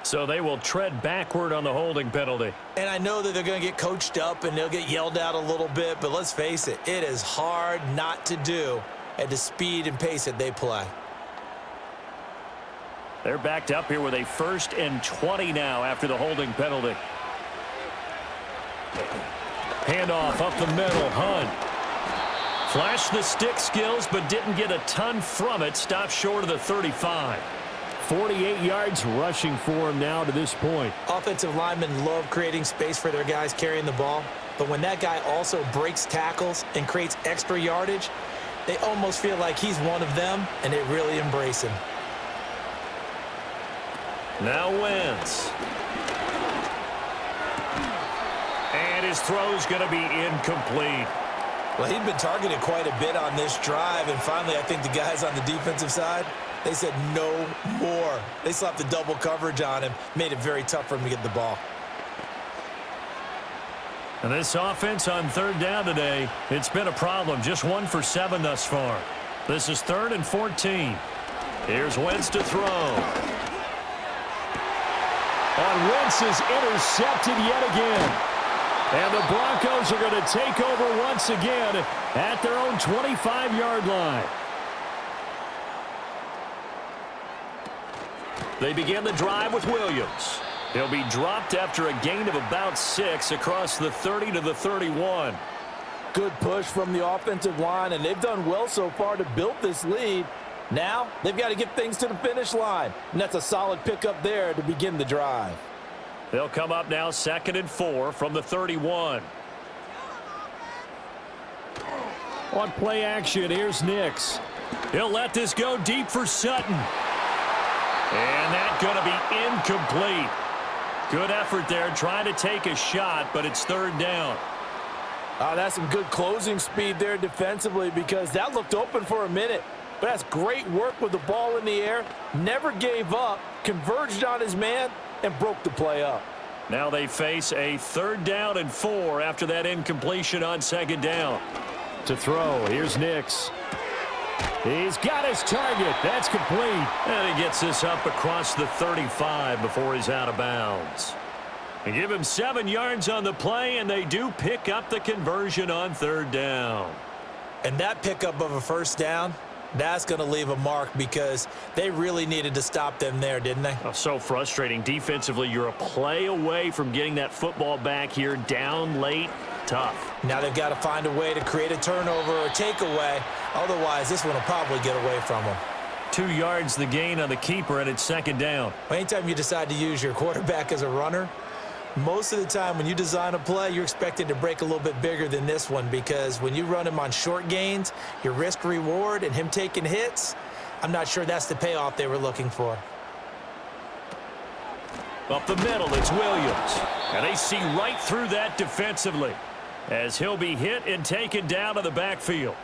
So they will tread backward on the holding penalty. And I know that they're going to get coached up and they'll get yelled at a little bit, but let's face it, it is hard not to do at the speed and pace that they play. They're backed up here with a 1st and 20 now after the holding penalty. Handoff up the middle, Hunt. Flashed the stick skills, but didn't get a ton from it. Stopped short of the 35. 48 yards rushing for him now to this point. Offensive linemen love creating space for their guys carrying the ball, but when that guy also breaks tackles and creates extra yardage, they almost feel like he's one of them, and they really embrace him. Now Wentz. And his throw's going to be incomplete. Well, he'd been targeted quite a bit on this drive, and finally I think the guys on the defensive side, they said no more. They slapped the double coverage on him, made it very tough for him to get the ball. And this offense on third down today, it's been a problem. Just 1 for 7 thus far. This is 3rd and 14. Here's Wentz to throw. And Wentz is intercepted yet again. And the Broncos are going to take over once again at their own 25-yard line. They begin the drive with Williams. He'll be dropped after a gain of about 6 across the 30 to the 31. Good push from the offensive line, and they've done well so far to build this lead. Now they've got to get things to the finish line, and that's a solid pickup there to begin the drive. They'll come up now 2nd and 4 from the 31. On play action, here's Nix. He'll let this go deep for Sutton. And that's going to be incomplete. Good effort there, trying to take a shot, but it's third down. That's some good closing speed there defensively, because that looked open for a minute. But that's great work with the ball in the air. Never gave up, converged on his man, and broke the play up. Now they face a 3rd down and 4 after that incompletion on 2nd down. To throw, here's Nix. He's got his target. That's complete. And he gets this up across the 35 before he's out of bounds. They give him 7 yards on the play, and they do pick up the conversion on 3rd down. And that pickup of a 1st down, that's going to leave a mark, because they really needed to stop them there, didn't they? Oh, so frustrating. Defensively, you're a play away from getting that football back here, down late. Tough. Now they've got to find a way to create a turnover or takeaway. Otherwise, this one will probably get away from them. 2 yards the gain on the keeper, and it's 2nd down. Anytime you decide to use your quarterback as a runner, most of the time when you design a play, you're expected to break a little bit bigger than this one, because when you run him on short gains, your risk-reward and him taking hits, I'm not sure that's the payoff they were looking for. Up the middle, it's Williams. And they see right through that defensively, as he'll be hit and taken down to the backfield.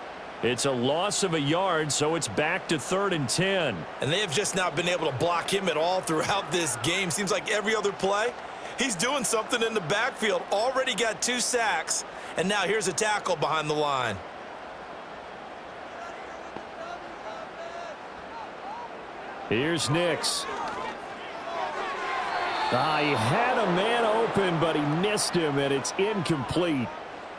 It's a loss of a yard, so it's back to 3rd and 10. And they have just not been able to block him at all throughout this game. Seems like every other play, he's doing something in the backfield. Already got 2 sacks, and now here's a tackle behind the line. Here's Nix. He had a man open, but he missed him, and it's incomplete.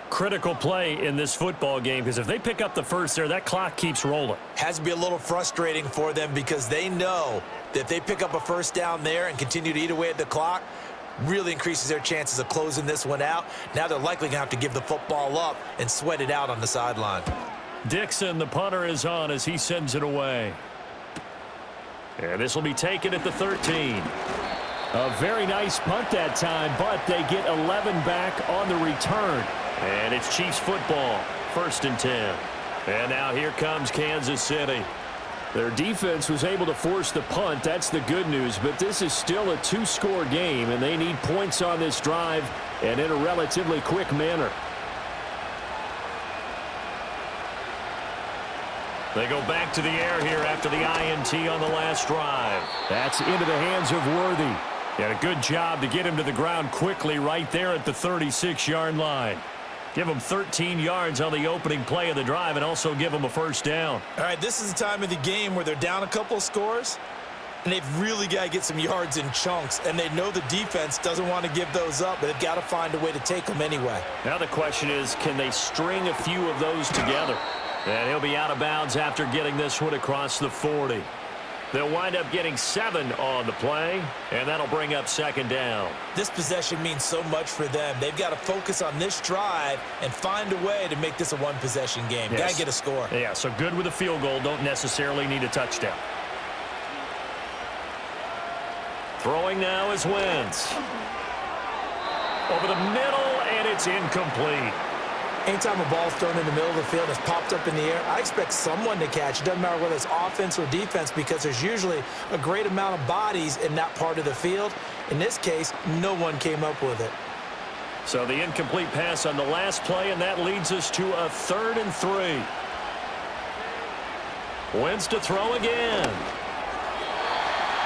Critical play in this football game, because if they pick up the first there, that clock keeps rolling. Has to be a little frustrating for them, because they know that if they pick up a 1st down there and continue to eat away at the clock, really increases their chances of closing this one out. Now they're likely going to have to give the football up and sweat it out on the sideline. Dixon, the punter, is on as he sends it away. And this will be taken at the 13. A very nice punt that time, but they get 11 back on the return. And it's Chiefs football, 1st and 10. And now here comes Kansas City. Their defense was able to force the punt. That's the good news, but this is still a 2-score game, and they need points on this drive and in a relatively quick manner. They go back to the air here after the INT on the last drive. That's into the hands of Worthy. And a good job to get him to the ground quickly right there at the 36-yard line. Give them 13 yards on the opening play of the drive, and also give them a 1st down. All right, this is the time of the game where they're down a couple of scores, and they've really got to get some yards in chunks, and they know the defense doesn't want to give those up, but they've got to find a way to take them anyway. Now the question is, can they string a few of those together? And he'll be out of bounds after getting this one across the 40. They'll wind up getting 7 on the play, and that'll bring up 2nd down. This possession means so much for them. They've got to focus on this drive and find a way to make this a one-possession game. Yes. Got to get a score. Yeah, so good with a field goal. Don't necessarily need a touchdown. Throwing now is Wentz. Over the middle, and it's incomplete. Anytime a ball's thrown in the middle of the field and it's popped up in the air, I expect someone to catch. It doesn't matter whether it's offense or defense, because there's usually a great amount of bodies in that part of the field. In this case, no one came up with it. So the incomplete pass on the last play, and that leads us to a 3rd and 3. Wentz to throw again.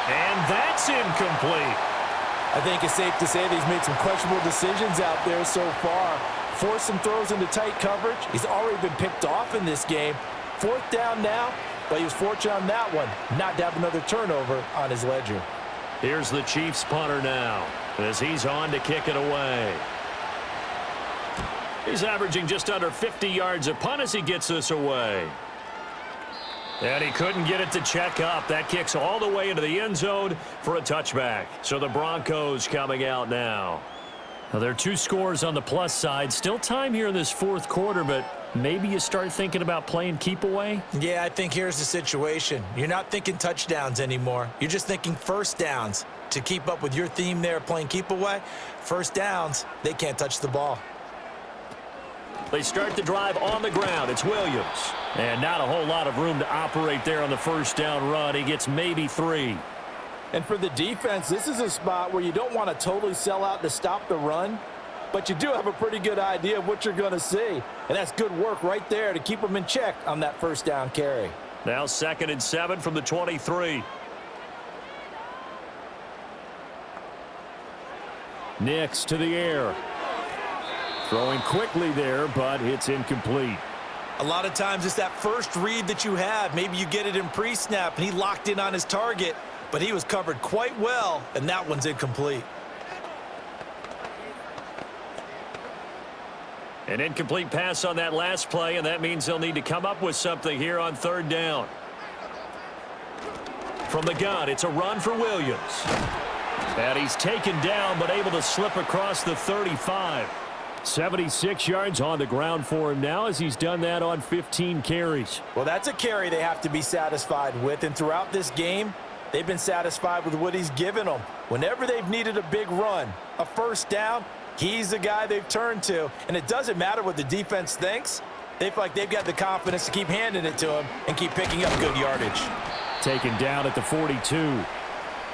And that's incomplete. I think it's safe to say that he's made some questionable decisions out there so far. Forced some throws into tight coverage. He's already been picked off in this game. 4th down now, but he was fortunate on that one not to have another turnover on his ledger. Here's the Chiefs punter now as he's on to kick it away. He's averaging just under 50 yards a punt as he gets this away. And he couldn't get it to check up. That kicks all the way into the end zone for a touchback. So the Broncos coming out now. Now, there are 2 scores on the plus side. Still time here in this 4th quarter, but maybe you start thinking about playing keep away? Yeah, I think here's the situation. You're not thinking touchdowns anymore. You're just thinking 1st downs. To keep up with your theme there, playing keep away, 1st downs, they can't touch the ball. They start the drive on the ground. It's Williams. And not a whole lot of room to operate there on the 1st down run. He gets maybe 3. And for the defense, this is a spot where you don't want to totally sell out to stop the run, but you do have a pretty good idea of what you're going to see. And that's good work right there to keep them in check on that first down carry. Now 2nd and 7 from the 23. Nix to the air. Throwing quickly there, but it's incomplete. A lot of times it's that first read that you have. Maybe you get it in pre-snap, and he locked in on his target, but he was covered quite well, and that one's incomplete. An incomplete pass on that last play, and that means they'll need to come up with something here on 3rd down. From the gun, it's a run for Williams. And he's taken down, but able to slip across the 35. 76 yards on the ground for him now as he's done that on 15 carries. Well, that's a carry they have to be satisfied with, and throughout this game, they've been satisfied with what he's given them. Whenever they've needed a big run, a first down, he's the guy they've turned to, and it doesn't matter what the defense thinks. They feel like they've got the confidence to keep handing it to him and keep picking up good yardage. Taken down at the 42.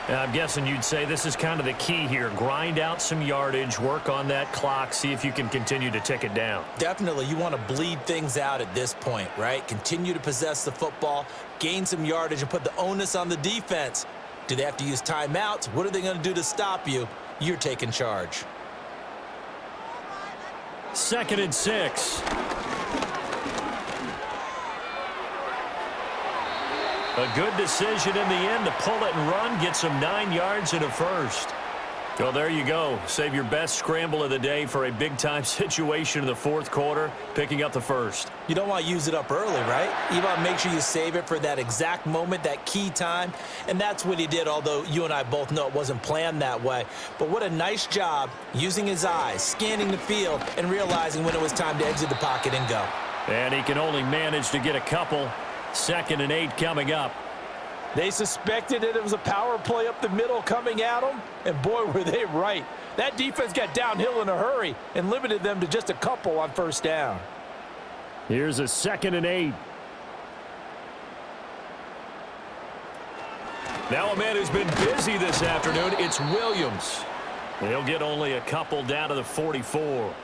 I'm guessing you'd say this is kind of the key here. Grind out some yardage, work on that clock, see if you can continue to tick it down. Definitely, you want to bleed things out at this point, right? Continue to possess the football, gain some yardage, and put the onus on the defense. Do they have to use timeouts? What are they going to do to stop you? You're taking charge. 2nd and 6. A good decision in the end to pull it and run, get some 9 yards and a first. Well, there you go. Save your best scramble of the day for a big-time situation in the 4th quarter, picking up the first. You don't want to use it up early, right? You want to make sure you save it for that exact moment, that key time, and that's what he did, although you and I both know it wasn't planned that way. But what a nice job using his eyes, scanning the field, and realizing when it was time to exit the pocket and go. And he can only manage to get a couple. 2nd and 8 coming up. They suspected that it was a power play up the middle coming at them, and boy, were they right. That defense got downhill in a hurry and limited them to just a couple on first down. Here's a 2nd and 8. Now a man who's been busy this afternoon, it's Williams. He'll get only a couple down to the 44.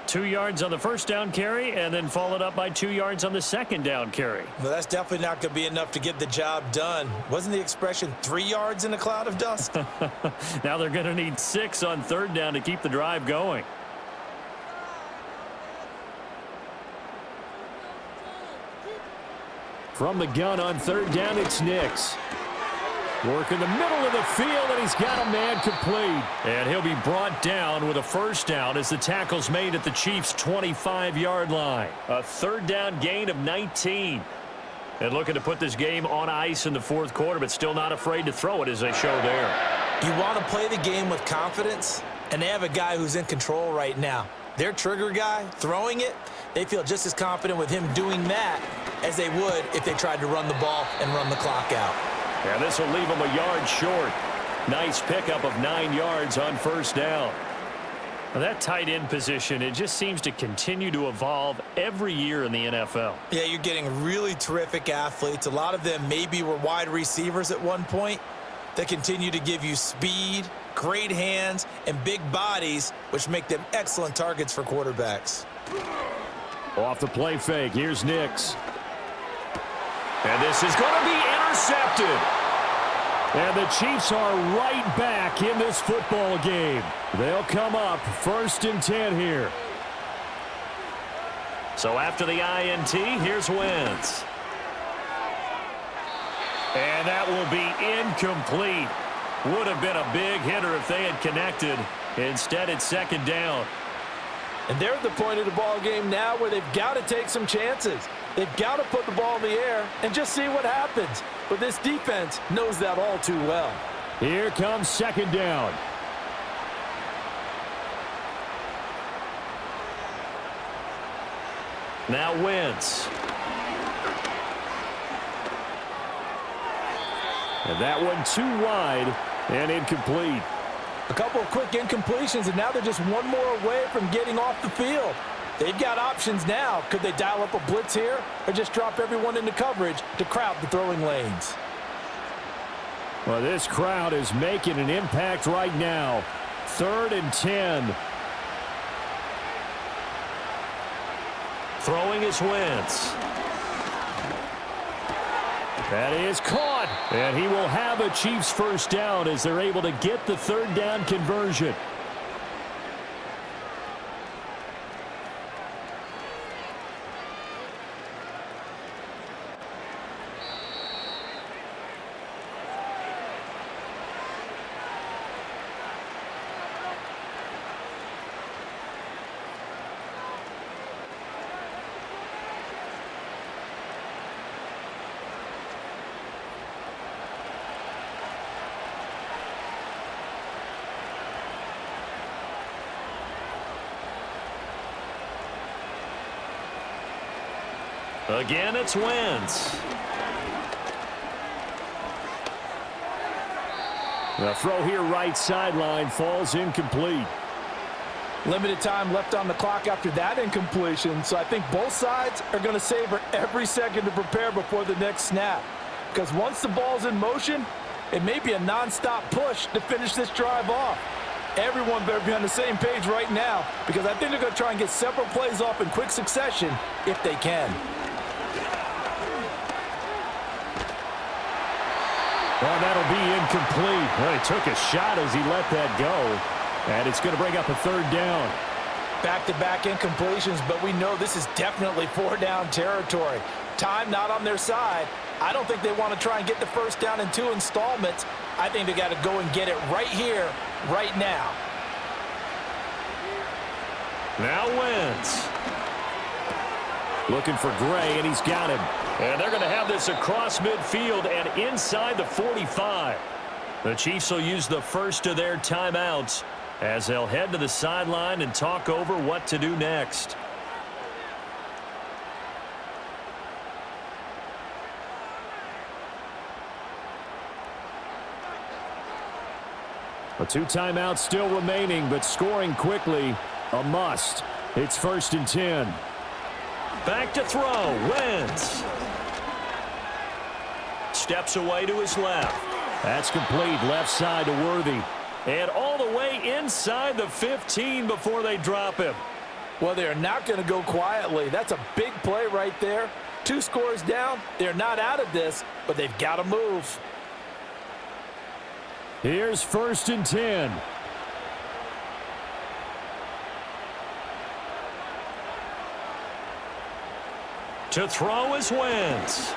2 yards on the first down carry, and then followed up by 2 yards on the second down carry. Well, that's definitely not going to be enough to get the job done. Wasn't the expression 3 yards in a cloud of dust? Now they're going to need 6 on 3rd down to keep the drive going. From the gun on 3rd down, it's Nix. Work in the middle of the field, and he's got a man complete. And he'll be brought down with a first down as the tackle's made at the Chiefs' 25-yard line. A 3rd down gain of 19. And looking to put this game on ice in the 4th quarter, but still not afraid to throw it as they show there. You want to play the game with confidence, and they have a guy who's in control right now. Their trigger guy, throwing it, they feel just as confident with him doing that as they would if they tried to run the ball and run the clock out. And this will leave him a yard short. Nice pickup of 9 yards on first down. Now that tight end position, it just seems to continue to evolve every year in the NFL. Yeah, you're getting really terrific athletes. A lot of them maybe were wide receivers at one point that continue to give you speed, great hands, and big bodies, which make them excellent targets for quarterbacks. Off the play fake, here's Nix. And this is going to be intercepted. And the Chiefs are right back in this football game. They'll come up 1st and 10 here. So after the INT, here's Wentz. And that will be incomplete. Would have been a big hitter if they had connected. Instead, it's 2nd down. And they're at the point of the ball game now where they've got to take some chances. They've got to put the ball in the air and just see what happens. But this defense knows that all too well. Here comes 2nd down. Now Wentz. And that one too wide and incomplete. A couple of quick incompletions, and now they're just one more away from getting off the field. They've got options now. Could they dial up a blitz here or just drop everyone into coverage to crowd the throwing lanes? Well, this crowd is making an impact right now. 3rd and 10. Throwing is Wentz. That is caught. And he will have a Chiefs first down as they're able to get the 3rd down conversion. Again, it's Wentz. The throw here right sideline falls incomplete. Limited time left on the clock after that incompletion, so I think both sides are going to savor every second to prepare before the next snap. Because once the ball's in motion, it may be a nonstop push to finish this drive off. Everyone better be on the same page right now, because I think they're going to try and get several plays off in quick succession if they can. Oh, that'll be incomplete. Well, he took a shot as he let that go. And it's going to bring up a 3rd down. Back-to-back incompletions, but we know this is definitely 4-down territory. Time not on their side. I don't think they want to try and get the first down in 2 installments. I think they got to go and get it right here, right now. Now Wentz. Looking for Gray, and he's got him. And they're going to have this across midfield and inside the 45. The Chiefs will use the first of their timeouts as they'll head to the sideline and talk over what to do next. A 2 timeouts still remaining, but scoring quickly, a must. It's 1st and 10. Back to throw, Wentz. Steps away to his left. That's complete, left side to Worthy. And all the way inside the 15 before they drop him. Well, they're not going to go quietly. That's a big play right there. 2 scores down. They're not out of this, but they've got to move. Here's 1st and 10. To throw is Wentz.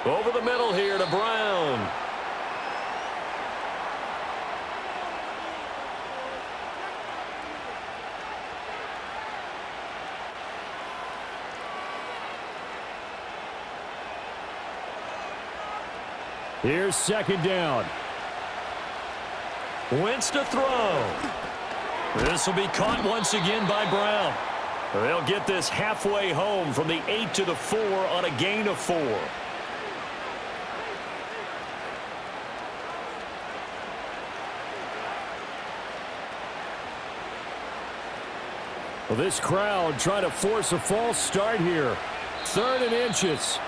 Over the middle here to Brown. Here's 2nd down. Wentz to throw. This will be caught once again by Brown. They'll get this halfway home from the 8 to the 4 on a gain of 4. Well, this crowd trying to force a false start here. 3rd and inches.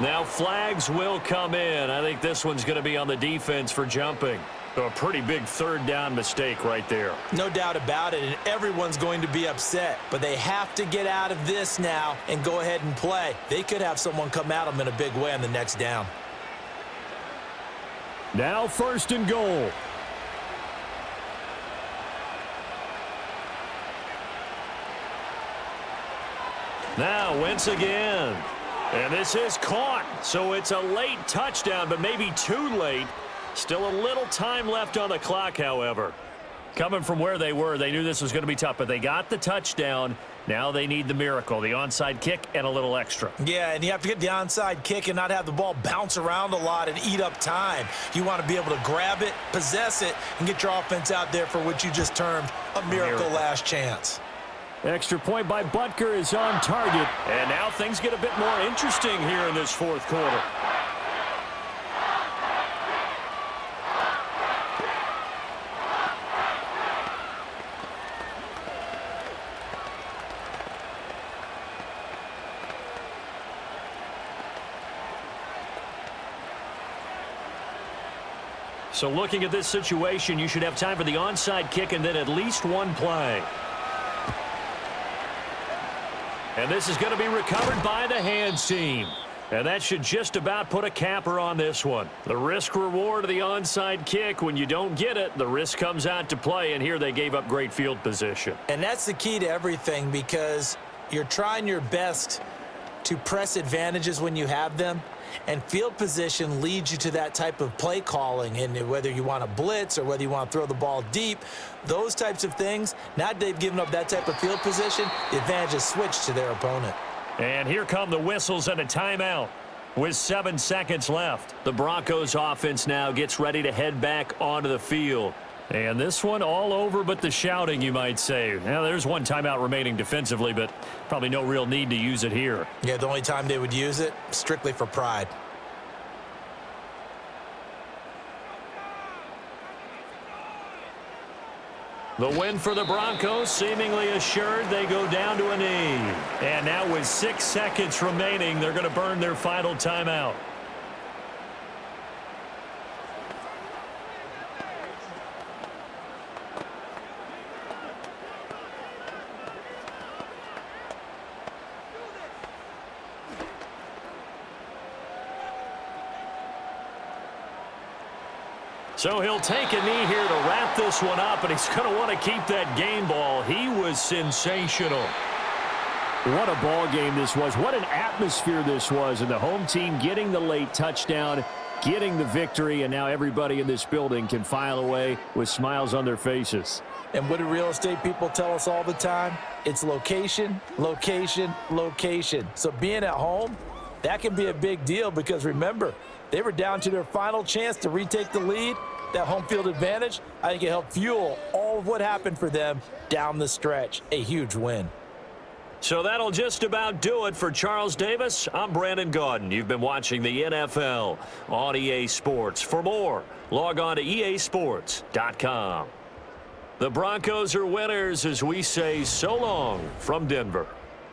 Now flags will come in. I think this one's going to be on the defense for jumping. So a pretty big 3rd down mistake right there. No doubt about it, and everyone's going to be upset. But they have to get out of this now and go ahead and play. They could have someone come at them in a big way on the next down. Now 1st and goal. Now Wentz again. And this is caught. So it's a late touchdown, but maybe too late. Still a little time left on the clock, however. Coming from where they were, they knew this was going to be tough, but they got the touchdown. Now they need the miracle, the onside kick and a little extra. Yeah, and you have to get the onside kick and not have the ball bounce around a lot and eat up time. You want to be able to grab it, possess it, and get your offense out there for what you just termed a miracle last chance. Extra point by Butker is on target. And now things get a bit more interesting here in this 4th quarter. So looking at this situation, you should have time for the onside kick and then at least one play. And this is going to be recovered by the hands team. And that should just about put a capper on this one. The risk-reward of the onside kick, when you don't get it, the risk comes out to play, and here they gave up great field position. And that's the key to everything, because you're trying your best to press advantages when you have them, and field position leads you to that type of play calling. And whether you want to blitz or whether you want to throw the ball deep, those types of things, now that they've given up that type of field position, the advantage is switched to their opponent. And here come the whistles and a timeout with 7 seconds left. The Broncos offense now gets ready to head back onto the field. And this one all over but the shouting, you might say. Now, there's one timeout remaining defensively, but probably no real need to use it here. Yeah, the only time they would use it, strictly for pride. The win for the Broncos seemingly assured. They go down to a knee. And now with 6 seconds remaining, they're going to burn their final timeout. So he'll take a knee here to wrap this one up, and he's going to want to keep that game ball. He was sensational. What a ball game this was. What an atmosphere this was. And the home team getting the late touchdown, getting the victory, and now everybody in this building can file away with smiles on their faces. And what do real estate people tell us all the time? It's location, location, location. So being at home, that can be a big deal, because remember, they were down to their final chance to retake the lead. That home field advantage, I think it helped fuel all of what happened for them down the stretch. A huge win. So that'll just about do it for Charles Davis. I'm Brandon Gaudin. You've been watching the NFL on EA Sports. For more, log on to easports.com. The Broncos are winners as we say so long from Denver.